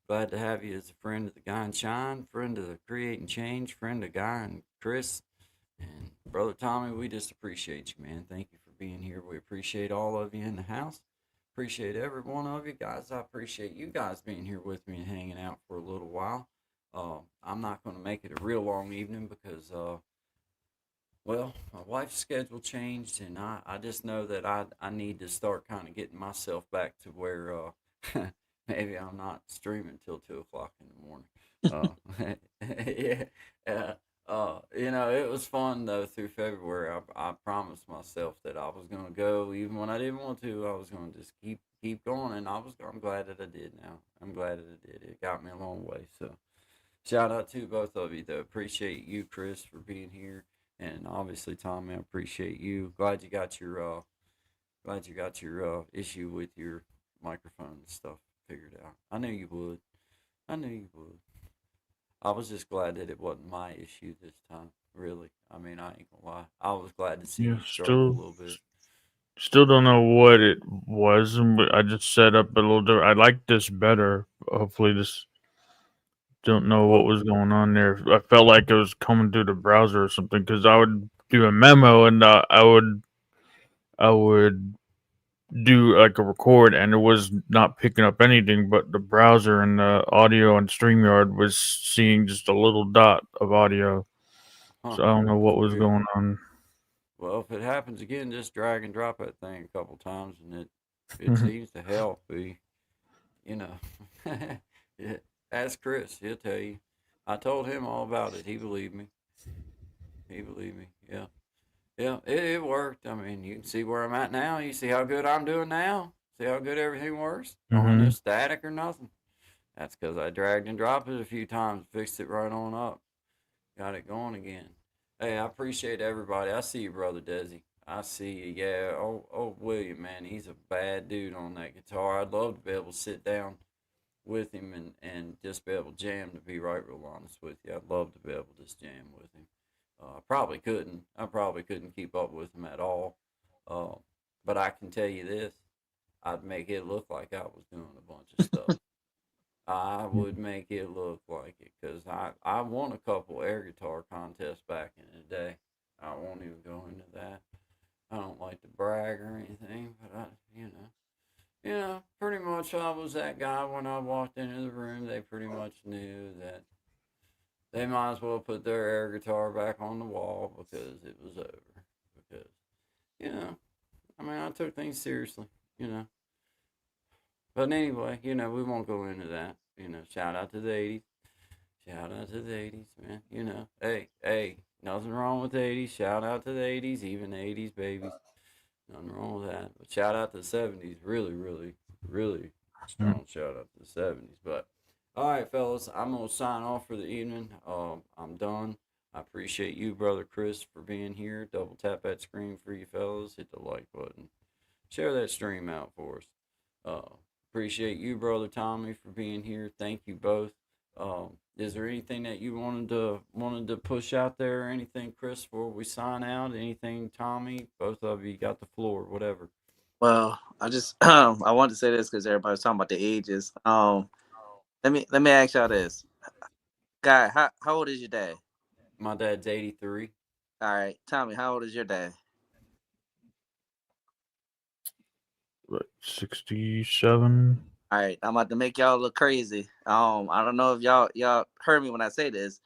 Speaker 2: Glad to have you as a friend of the Guy and Shine, friend of the Create and Change, friend of Guy and Chris. And Brother Tommy, we just appreciate you, man. Thank you for being here. We appreciate all of you in the house. Appreciate every one of you guys. I appreciate you guys being here with me and hanging out for a little while. I'm not going to make it a real long evening because, well, my wife's schedule changed, and I just know that I need to start kind of getting myself back to where maybe I'm not streaming till 2 o'clock in the morning. Yeah, it was fun though through February. I promised myself that I was gonna go even when I didn't want to. I was gonna just keep going, and I'm glad that I did. Now I'm glad that I did. It got me a long way. So shout out to both of you though. Appreciate you, Chris, for being here, and obviously Tommy. I appreciate you. Glad you got your issue with your microphone and stuff figured out. I knew you would. I knew you would. I was just glad that it wasn't my issue this time. Really, I mean, I ain't gonna lie. I was glad to see
Speaker 4: Yeah,
Speaker 2: you struggle a little bit.
Speaker 4: still don't know what it was, but I just set up a little different. I like this better. Hopefully, this don't know what
Speaker 2: Well,
Speaker 4: was going on there. I felt like it was coming through the browser or something because I would do a memo and I would do like a record and it was not picking up anything, but the browser and the audio and StreamYard was seeing just a little dot of audio.
Speaker 2: huh?
Speaker 4: So I don't know
Speaker 2: That's
Speaker 4: what was
Speaker 2: weird.
Speaker 4: going on.
Speaker 2: Well, if it happens again, just drag and drop that thing a couple times, and it seems to help. You know, yeah. Ask Chris; he'll tell you. I told him all about it. He believed me. He believed me. Yeah. Yeah, it worked. I mean, you can see where I'm at now. You see how good I'm doing now. See how good everything works. Don't have no
Speaker 4: Hmm.
Speaker 2: static or nothing. That's because I dragged and dropped it a few times, fixed it right on up, got it going again. Hey, I appreciate everybody. I see you, brother Desi. I see you. Yeah. Oh, William, man, he's a bad dude on that guitar. I'd love to be able to sit down with him and just be able to jam. To be right real honest with you, I'd love to be able to just jam with him. I probably couldn't. I probably couldn't keep up with him at all. Uh, but I can tell you this: I'd make it look like I was doing a bunch of stuff. I would make it look like it because I won a couple air guitar contests back in the day. I won't even go into that. I don't like to brag or anything, but pretty much I was that guy when I walked into the room. They pretty much knew that they might as well put their air guitar back on the wall because it was over. Because, you know, I mean, I took things seriously, you know. But anyway, we won't go into that. Shout out to the 80s. Shout out to the 80s, man. Hey, nothing wrong with the 80s. Shout out to the 80s, even the 80s babies. Nothing wrong with that. But shout out to the 70s. Really, really, really strong shout out to the 70s. But all right, fellas, I'm gonna sign off for the evening. I'm done. I appreciate you, brother Chris, for being here. Double tap that screen for you fellas. Hit the like button. Share that stream out for us. Uh, Appreciate you, brother Tommy, for being here. Thank you both. Is there anything that you wanted to push out there, or anything, Chris, before we sign out? Anything, Tommy? Both of you got the floor. Whatever.
Speaker 5: Well, I just I wanted to say this because everybody's talking about the ages. Let me ask y'all this, guy. How old is your dad?
Speaker 2: My dad's 83.
Speaker 5: All right, Tommy. How old is your dad?
Speaker 4: Like 67.
Speaker 5: All right, I'm about to make y'all look crazy. I don't know if y'all heard me when I say this.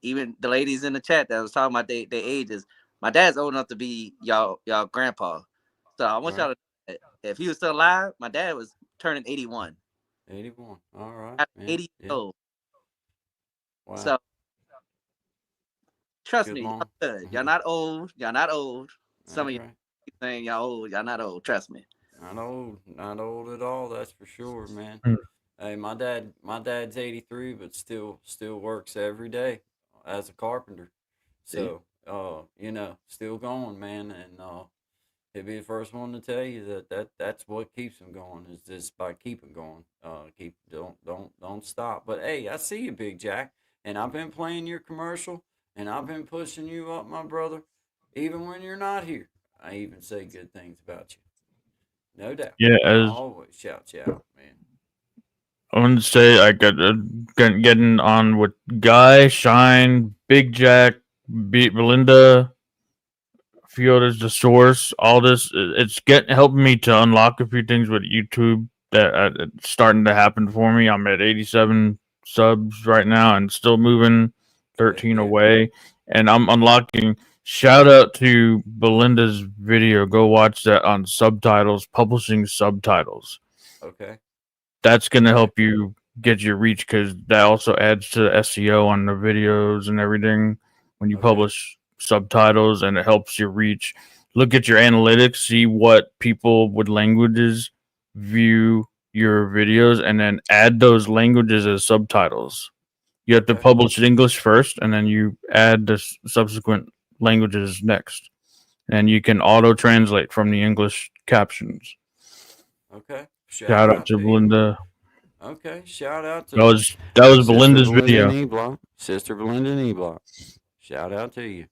Speaker 5: Even the ladies in the chat that was talking about their ages. My dad's old enough to be y'all grandpa. So I want
Speaker 2: Right.
Speaker 5: y'all to, if he was still alive, my dad was turning 81.
Speaker 2: 81. All right,
Speaker 5: At
Speaker 2: man.
Speaker 5: 80 years
Speaker 2: Yeah.
Speaker 5: old.
Speaker 2: Wow.
Speaker 5: So trust
Speaker 2: Good
Speaker 5: me,
Speaker 2: long.
Speaker 5: y'all good. Y'all not old. Y'all not old. Some
Speaker 2: That's
Speaker 5: of you
Speaker 2: right.
Speaker 5: keep saying y'all old. Y'all not old. Trust me.
Speaker 2: Not old. Not old at all. That's for sure, man.
Speaker 4: Mm.
Speaker 2: Hey, my dad's 83, but still works every day as a carpenter.
Speaker 5: See?
Speaker 2: So, still going, man, and he'll be the first one to tell you that's what keeps him going is just by keeping going. Don't stop. But hey, I see you, Big Jack, and I've been playing your commercial, and I've been pushing you up, my brother. Even when you're not here, I even say good things about you. No doubt.
Speaker 4: Yeah,
Speaker 2: I
Speaker 4: as
Speaker 2: always shout you out, man.
Speaker 4: I want to say, I got getting on with Guy, Shine, Big Jack, Belinda, a few others, the source, all this. It's helping me to unlock a few things with YouTube that it's starting to happen for me. I'm at 87 subs right now and still moving
Speaker 2: Heck
Speaker 4: 13
Speaker 2: yeah.
Speaker 4: away, and I'm unlocking. Shout out to Belinda's video. Go watch that on subtitles, publishing subtitles.
Speaker 2: Okay.
Speaker 4: That's going to
Speaker 2: Okay.
Speaker 4: help you get your reach, because that also adds to SEO on the videos and everything when you
Speaker 2: Okay.
Speaker 4: publish subtitles, and it helps your reach. Look at your analytics, see what people with languages view your videos, and then add those languages as subtitles. You have to
Speaker 2: Okay.
Speaker 4: publish English first, and then you add the subsequent languages next. And you can auto translate from the English captions.
Speaker 2: Okay. Shout
Speaker 4: Shout out
Speaker 2: out
Speaker 4: to
Speaker 2: to you, man.
Speaker 4: Belinda.
Speaker 2: Okay. Shout out
Speaker 4: That
Speaker 2: to
Speaker 4: was that was
Speaker 2: Sister
Speaker 4: Belinda's
Speaker 2: Belinda and
Speaker 4: video.
Speaker 2: E-Block. Sister Belinda and E-Block. Shout out to you.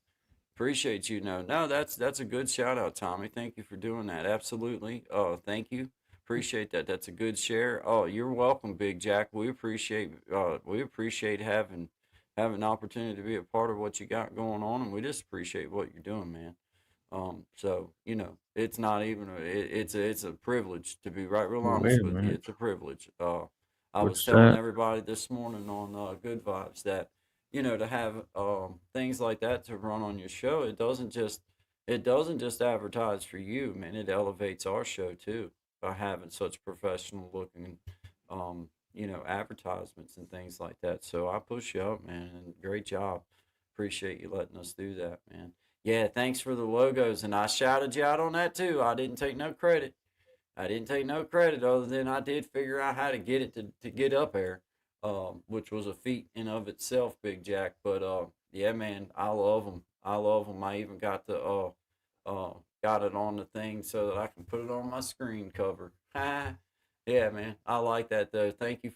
Speaker 2: Appreciate you. No, that's a good shout out, Tommy. Thank you for doing that. Absolutely. Oh, thank you. Appreciate that. That's a good share. Oh, you're welcome, Big Jack. We appreciate having an opportunity to be a part of what you got going on, and we just appreciate what you're doing, man. So it's not even it's a privilege to be right real
Speaker 4: Wait
Speaker 2: honest
Speaker 4: a
Speaker 2: with you.
Speaker 4: minute.
Speaker 2: It's a privilege. I was
Speaker 4: What's
Speaker 2: telling
Speaker 4: that?
Speaker 2: everybody this morning on Good Vibes that to have things like that to run on your show, it doesn't just advertise for you, man. It elevates our show too by having such professional looking advertisements and things like that. So I push you up, man, and great job. Appreciate you letting us do that, man. Yeah, thanks for the logos, and I shouted you out on that too. I didn't take no credit. I didn't take no credit other than I did figure out how to get it to get up there, which was a feat in of itself, Big Jack. But yeah, man, I love them. I love them. I even got it on the thing so that I can put it on my screen cover. Yeah, man, I like that though. Thank you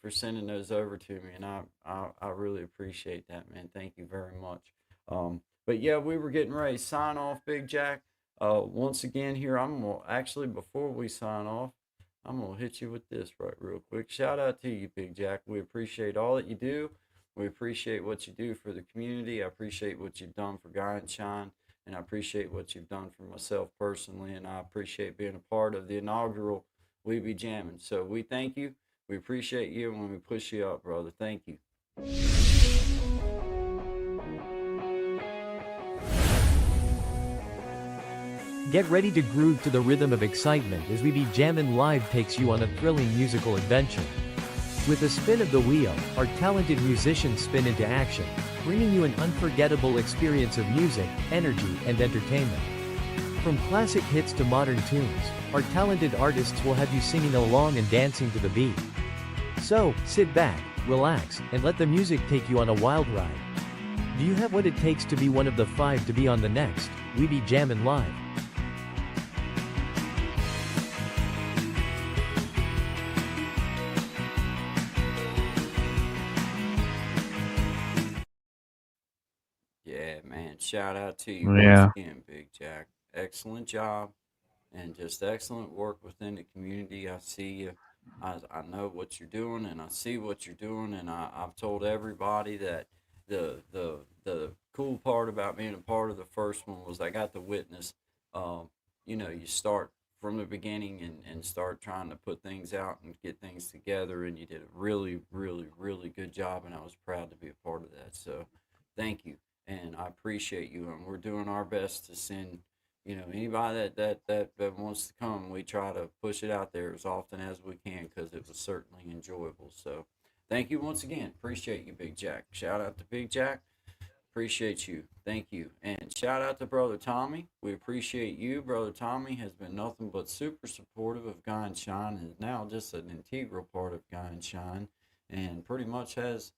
Speaker 2: for sending those over to me, and I really appreciate that, man. Thank you very much. But yeah, we were getting ready to sign off, Big Jack. Once again, here I'm gonna actually before we sign off, I'm gonna hit you with this right real quick. Shout out to you, Big Jack. We appreciate all that you do. We appreciate what you do for the community. I appreciate what you've done for Guy and Shine, and I appreciate what you've done for myself personally. And I appreciate being a part of the inaugural We Be Jamming. So we thank you. We appreciate you, and we push you up, brother. Thank you.
Speaker 3: Get ready to groove to the rhythm of excitement as We Be Jammin' Live takes you on a thrilling musical adventure. With a spin of the wheel, our talented musicians spin into action, bringing you an unforgettable experience of music, energy, and entertainment. From classic hits to modern tunes, our talented artists will have you singing along and dancing to the beat. So, sit back, relax, and let the music take you on a wild ride. Do you have what it takes to be one of the 5 to be on the next We Be Jammin' Live?
Speaker 2: Yeah, man. Shout out to you once
Speaker 4: Yeah.
Speaker 2: again, Big Jack. Excellent job and just excellent work within the community. I see you. I know what you're doing, and I see what you're doing, and I've told everybody that the cool part about being a part of the first one was I got to witness. Um, you start from the beginning and start trying to put things out and get things together, and you did a really, really, really good job, and I was proud to be a part of that. So, thank you, and I appreciate you, and we're doing our best to send anybody that wants to come. We try to push it out there as often as we can because it was certainly enjoyable. So thank you once again. Appreciate you, Big Jack. Shout out to Big Jack. Appreciate you. Thank you. And shout out to Brother Tommy. We appreciate you. Brother Tommy has been nothing but super supportive of Guy and Shine and is now just an integral part of Guy and Shine and pretty much has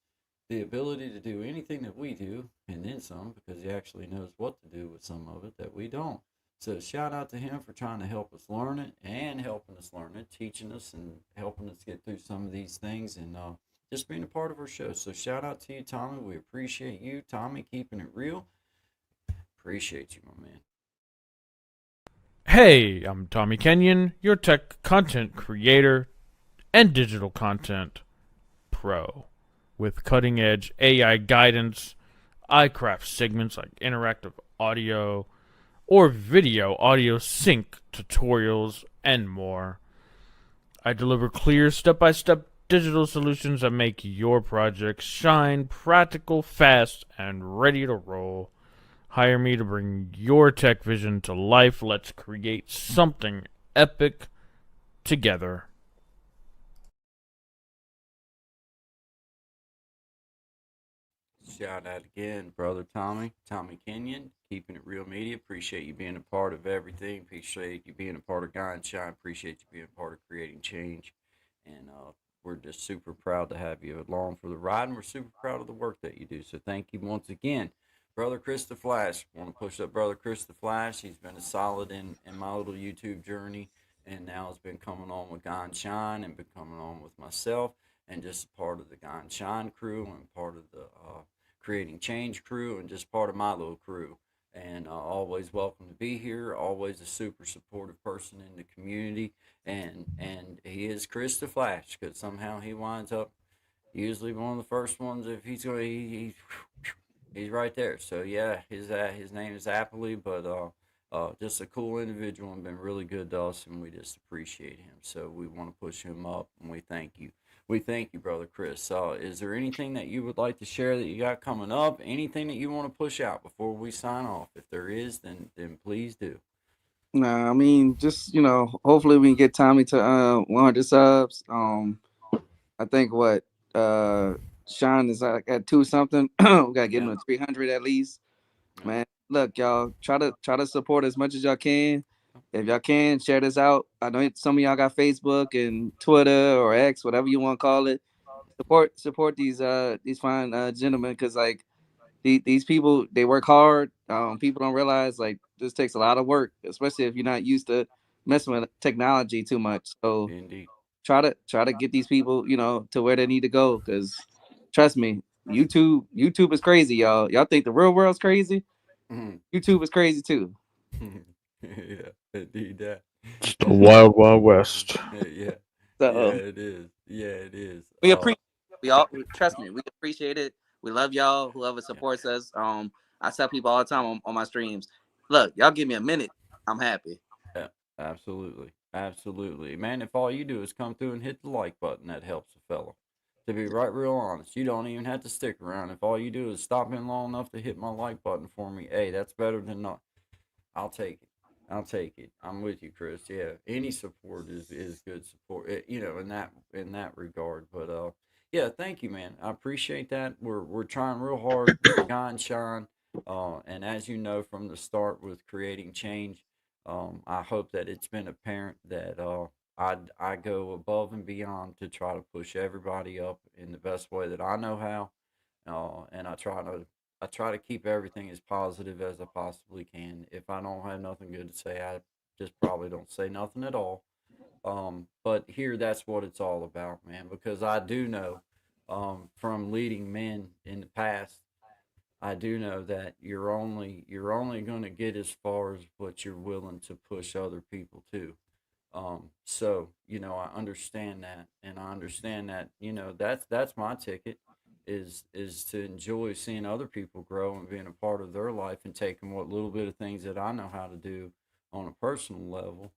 Speaker 2: the ability to do anything that we do and then some because he actually knows what to do with some of it that we don't. So shout out to him for trying to help us learn it and helping us learn it, teaching us and helping us get through some of these things and just being a part of our show. So shout out to you, Tommy. We appreciate you, Tommy, keeping it real. Appreciate you, my man.
Speaker 4: Hey, I'm Tommy Kenyon, your tech content creator and digital content pro. With cutting edge AI guidance, I craft segments like interactive audio or video audio sync tutorials and more. I deliver clear step by step digital solutions that make your projects shine, practical, fast, and ready to roll. Hire me to bring your tech vision to life. Let's create something epic together.
Speaker 2: Shout out again, brother Tommy Kenyon, keeping it real media. Appreciate you being a part of everything. Appreciate you being a part of Guy and Shine. Appreciate you being a part of creating change. And we're just super proud to have you along for the ride, and we're super proud of the work that you do. So thank you once again. Brother Chris the Flash. Want to push up Brother Chris the Flash. He's been a solid in my little YouTube journey, and now has been coming on with Guy and Shine and been coming on with myself, and just a part of the Guy and Shine crew and part of the creating change crew and just part of my little crew. And always welcome to be here. Always a super supportive person in the community. And he is Chris the Flash because somehow he winds up usually one of the first ones. If he's going, he's right there. So yeah, his name is Appley, but just a cool individual and been really good to us, and we just appreciate him. So we want to push him up, and we thank you. We thank you, brother Chris. Is there anything that you would like to share that you got coming up? Anything that you want to push out before we sign off? If there is, then please do.
Speaker 5: Nah, I mean, just hopefully we can get Tommy to 100 subs. I think what Sean is like at two something. We gotta get him
Speaker 2: Yeah.
Speaker 5: to 300 at least.
Speaker 2: Yeah.
Speaker 5: Man, look, y'all try to support as much as y'all can. If y'all can share this out, I know some of y'all got Facebook and Twitter or X, whatever you want to call it. Support these fine gentlemen, because like these people, they work hard. People don't realize like this takes a lot of work, especially if you're not used to messing with technology too much. So
Speaker 2: Indeed.
Speaker 5: try to get these people, to where they need to go. Because trust me, YouTube is crazy, y'all. Y'all think the real world's crazy?
Speaker 2: Mhm.
Speaker 5: YouTube is crazy too.
Speaker 2: Yeah, indeed that.
Speaker 4: It's the Wild Wild West.
Speaker 2: Yeah, yeah,
Speaker 5: So
Speaker 2: it is. Yeah, it is.
Speaker 5: we appreciate trust me, we appreciate it. We love y'all, whoever
Speaker 2: Yeah,
Speaker 5: supports us. I tell people all the time on my streams, look, y'all give me a minute, I'm happy.
Speaker 2: yeah, absolutely, absolutely, man. If all you do is come through and hit the like button, that helps a fella. To be right, real honest, you don't even have to stick around. If all you do is stop in long enough to hit my like button for me, hey, that's better than not. I'll take it. I'll take it. I'm with you, Chris. Yeah, any support is good support. In that regard. But yeah, thank you, man. I appreciate that. We're trying real hard with Guy and Shine. And as you know from the start with creating change, I hope that it's been apparent that I go above and beyond to try to push everybody up in the best way that I know how. And I try to keep everything as positive as I possibly can. If I don't have nothing good to say, I just probably don't say nothing at all. But here, that's what it's all about, man. Because I do know, from leading men in the past, I do know that you're only going to get as far as what you're willing to push other people to. So I understand that, and I understand that that's my ticket is to enjoy seeing other people grow and being a part of their life and taking what little bit of things that I know how to do on a personal level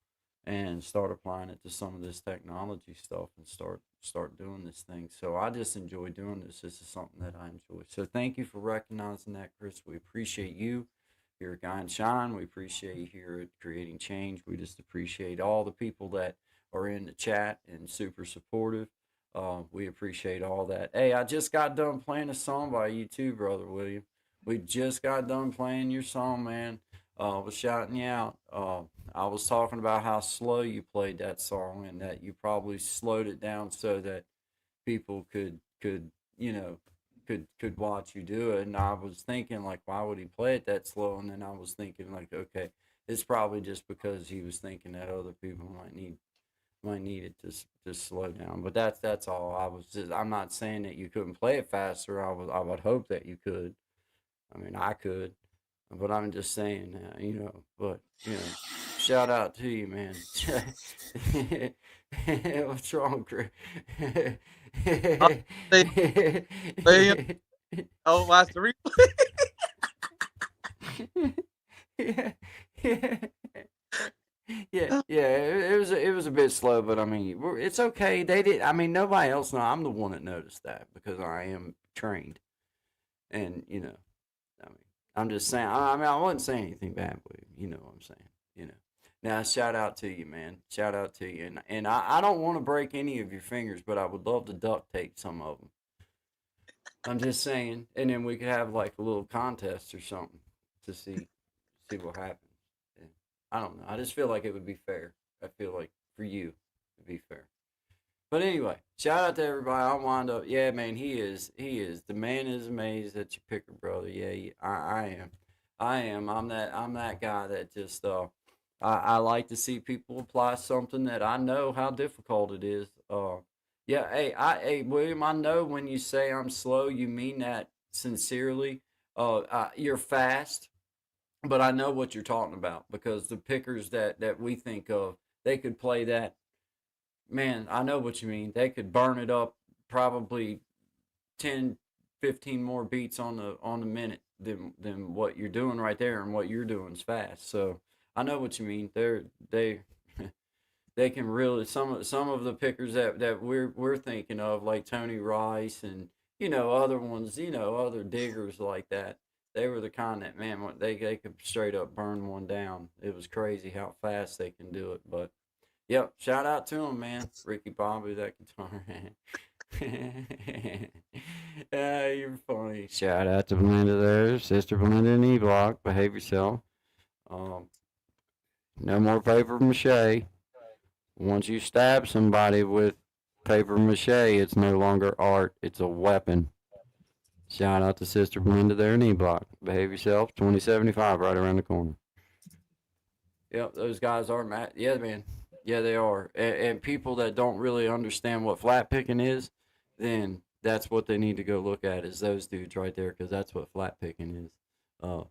Speaker 2: and start applying it to some of this technology stuff and start doing this thing. So I just enjoy doing this. This is something that I enjoy. So thank you for recognizing that, Chris. We appreciate you here at Guy and Shine. We appreciate you here at Creating Change. We just appreciate all the people that are in the chat and super supportive. We appreciate all that. Hey, I just got done playing a song by you too, brother William. We just got done playing your song, man. Was shouting you out. I was talking about how slow you played that song and that you probably slowed it down so that people could could watch you do it. And I was thinking like, why would he play it that slow? And then I was thinking like, okay, it's probably just because he was thinking that other people might need it to slow down. But that's all. I'm not saying that you couldn't play it faster. I would hope that you could. I mean, I could. But I'm just saying, but, shout out to you, man. What's wrong, Chris?
Speaker 5: They, they, oh, watch the replay.
Speaker 2: yeah, yeah. Yeah, it was a bit slow, but I mean, it's okay. They did. I mean, nobody else know. I'm the one that noticed that because I am trained, and I mean, I'm just saying. I mean, I wasn't saying anything bad with you. You know what I'm saying? Now, shout out to you, man. Shout out to you, and I don't want to break any of your fingers, but I would love to duct tape some of them. I'm just saying, and then we could have like a little contest or something to see what happens. Yeah. I don't know. I just feel like it would be fair. I feel like for you, it'd be fair. But anyway, shout out to everybody. I'll wind up. Yeah, man, he is. He is. The man is amazed that you pick a brother. Yeah, I am. I am. I'm that guy that just I like to see people apply something that I know how difficult it is. Yeah, hey William, I know when you say I'm slow, you mean that sincerely. You're fast, but I know what you're talking about because the pickers that we think of, they could play that. Man, I know what you mean. They could burn it up probably 10, 15 more beats on the minute than what you're doing right there, and what you're doing is fast. So I know what you mean. They they can really, some of the pickers that we're thinking of, like Tony Rice and other ones, other diggers like that. They were the kind that, man, they could straight up burn one down. It was crazy how fast they can do it. But yep, shout out to him, man. Ricky Bobby, that guitar. You're funny. Shout out to Belinda there, Sister Belinda in E-Block. Behave yourself. Um, no more paper mache. Once you stab somebody with paper mache, it's no longer art, it's a weapon. Shout out to Sister Belinda there in E-Block. Behave yourself, 2075 right around the corner. Yep, those guys are mad. Yeah, man. Yeah, they are. And people that don't really understand what flat picking is, then that's what they need to go look at, is those dudes right there, because that's what flat picking is.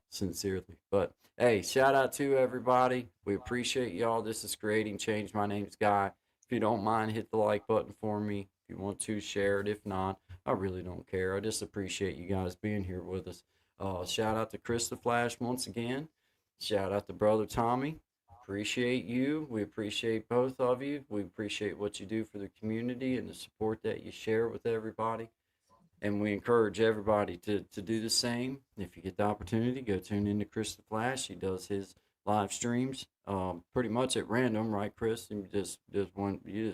Speaker 2: Sincerely. But hey, shout out to everybody. We appreciate y'all. This is Creating Change. My name's Guy. If you don't mind, hit the like button for me. If you want to, share it. If not, I really don't care. I just appreciate you guys being here with us. Shout out to Chris the Flash once again. Shout out to Brother Tommy. Appreciate you. We appreciate both of you. We appreciate what you do for the community and the support that you share with everybody. And we encourage everybody to do the same. If you get the opportunity, go tune into Chris the Flash. He does his live streams pretty much at random, right, Chris? And you just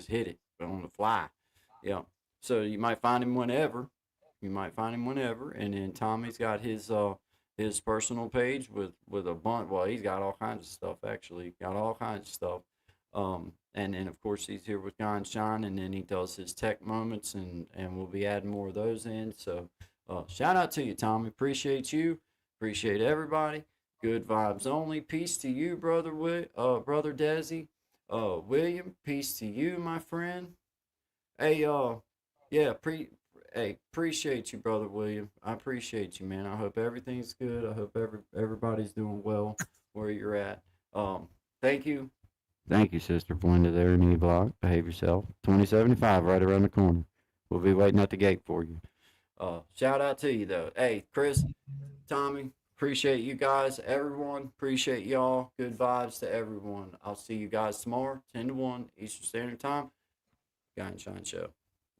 Speaker 2: hit it on the fly. Yeah. So you might find him whenever. And then Tommy's got his personal page with a bunch. Well, he's got all kinds of stuff, actually. Got all kinds of stuff. And then, of course, he's here with Guy and Shine, and then he does his tech moments, and we'll be adding more of those in. So shout out to you, Tommy. Appreciate you. Appreciate everybody. Good vibes only. Peace to you, brother brother Desi. William, peace to you, my friend. Hey, yeah, appreciate you, brother William. I appreciate you, man. I hope everything's good. I hope everybody's doing well where you're at. Thank you. Thank you, Sister Belinda there in E-Block. Behave yourself. 2075 right around the corner. We'll be waiting at the gate for you. Shout out to you, though. Hey, Chris, Tommy, appreciate you guys. Everyone, appreciate y'all. Good vibes to everyone. I'll see you guys tomorrow, 10 to 1 Eastern Standard Time. Guy and Shine Show.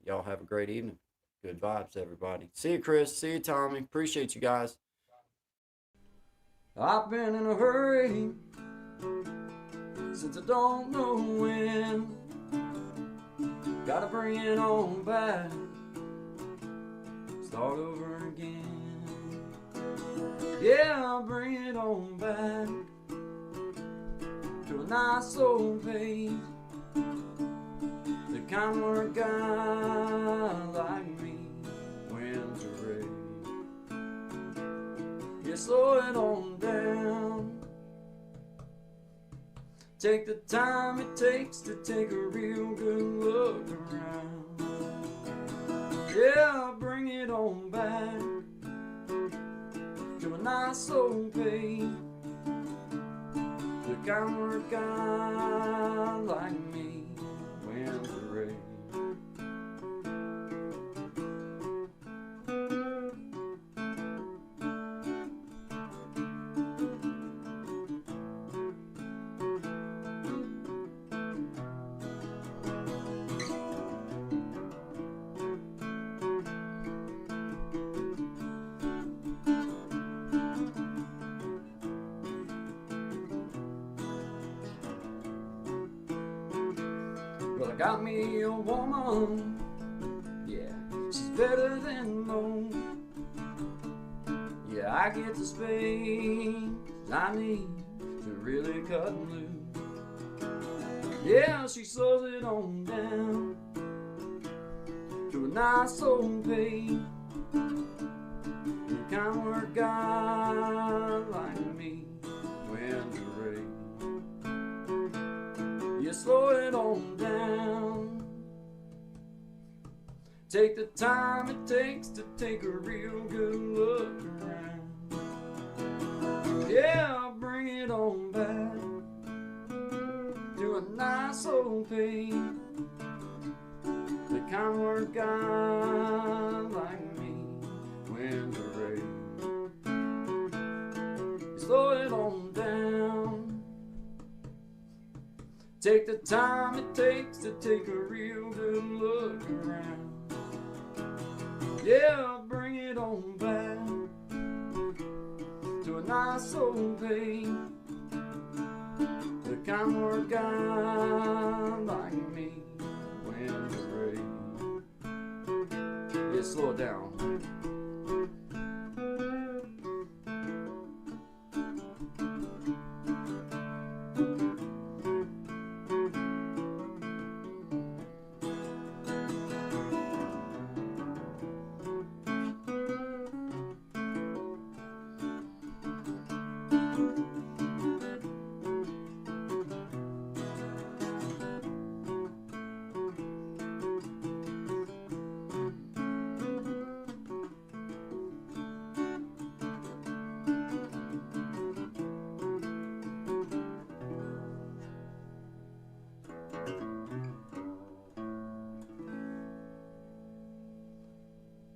Speaker 2: Y'all have a great evening. Good vibes, everybody. See you, Chris. See you, Tommy. Appreciate you guys. I've been in a hurry since I don't know when. Gotta bring it on back. Start over again. Yeah, I'll bring it on back to a nice old page. The kind where a guy like me wins a race. Yeah, slow it on down. Take the time it takes to take a real good look around. Yeah, I'll bring it on back
Speaker 1: to a nice old pay. The kind work guy like me wins the race. Well, I got me a woman, yeah, she's better than most. Yeah, I get the space I need to really cut loose. Yeah, she slows it on down to a nice old pay. The kind work guy like me wins the race. You slow it on down. Take the time it takes to take a real good look around. Yeah, bring it on back to a nice old pain. The kind work guy like me wins the race. You slow it on down. Take the time it takes to take a real good look around. Yeah, bring it on back to a nice old pain. The kind work guy like me wins the race. Yeah, slow it down.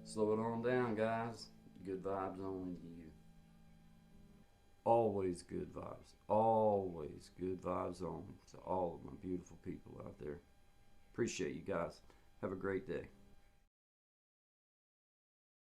Speaker 1: Slow it on down, guys. Good vibes only to you. Always good vibes. Always good vibes only to all of my beautiful people out there. Appreciate you guys. Have a great day.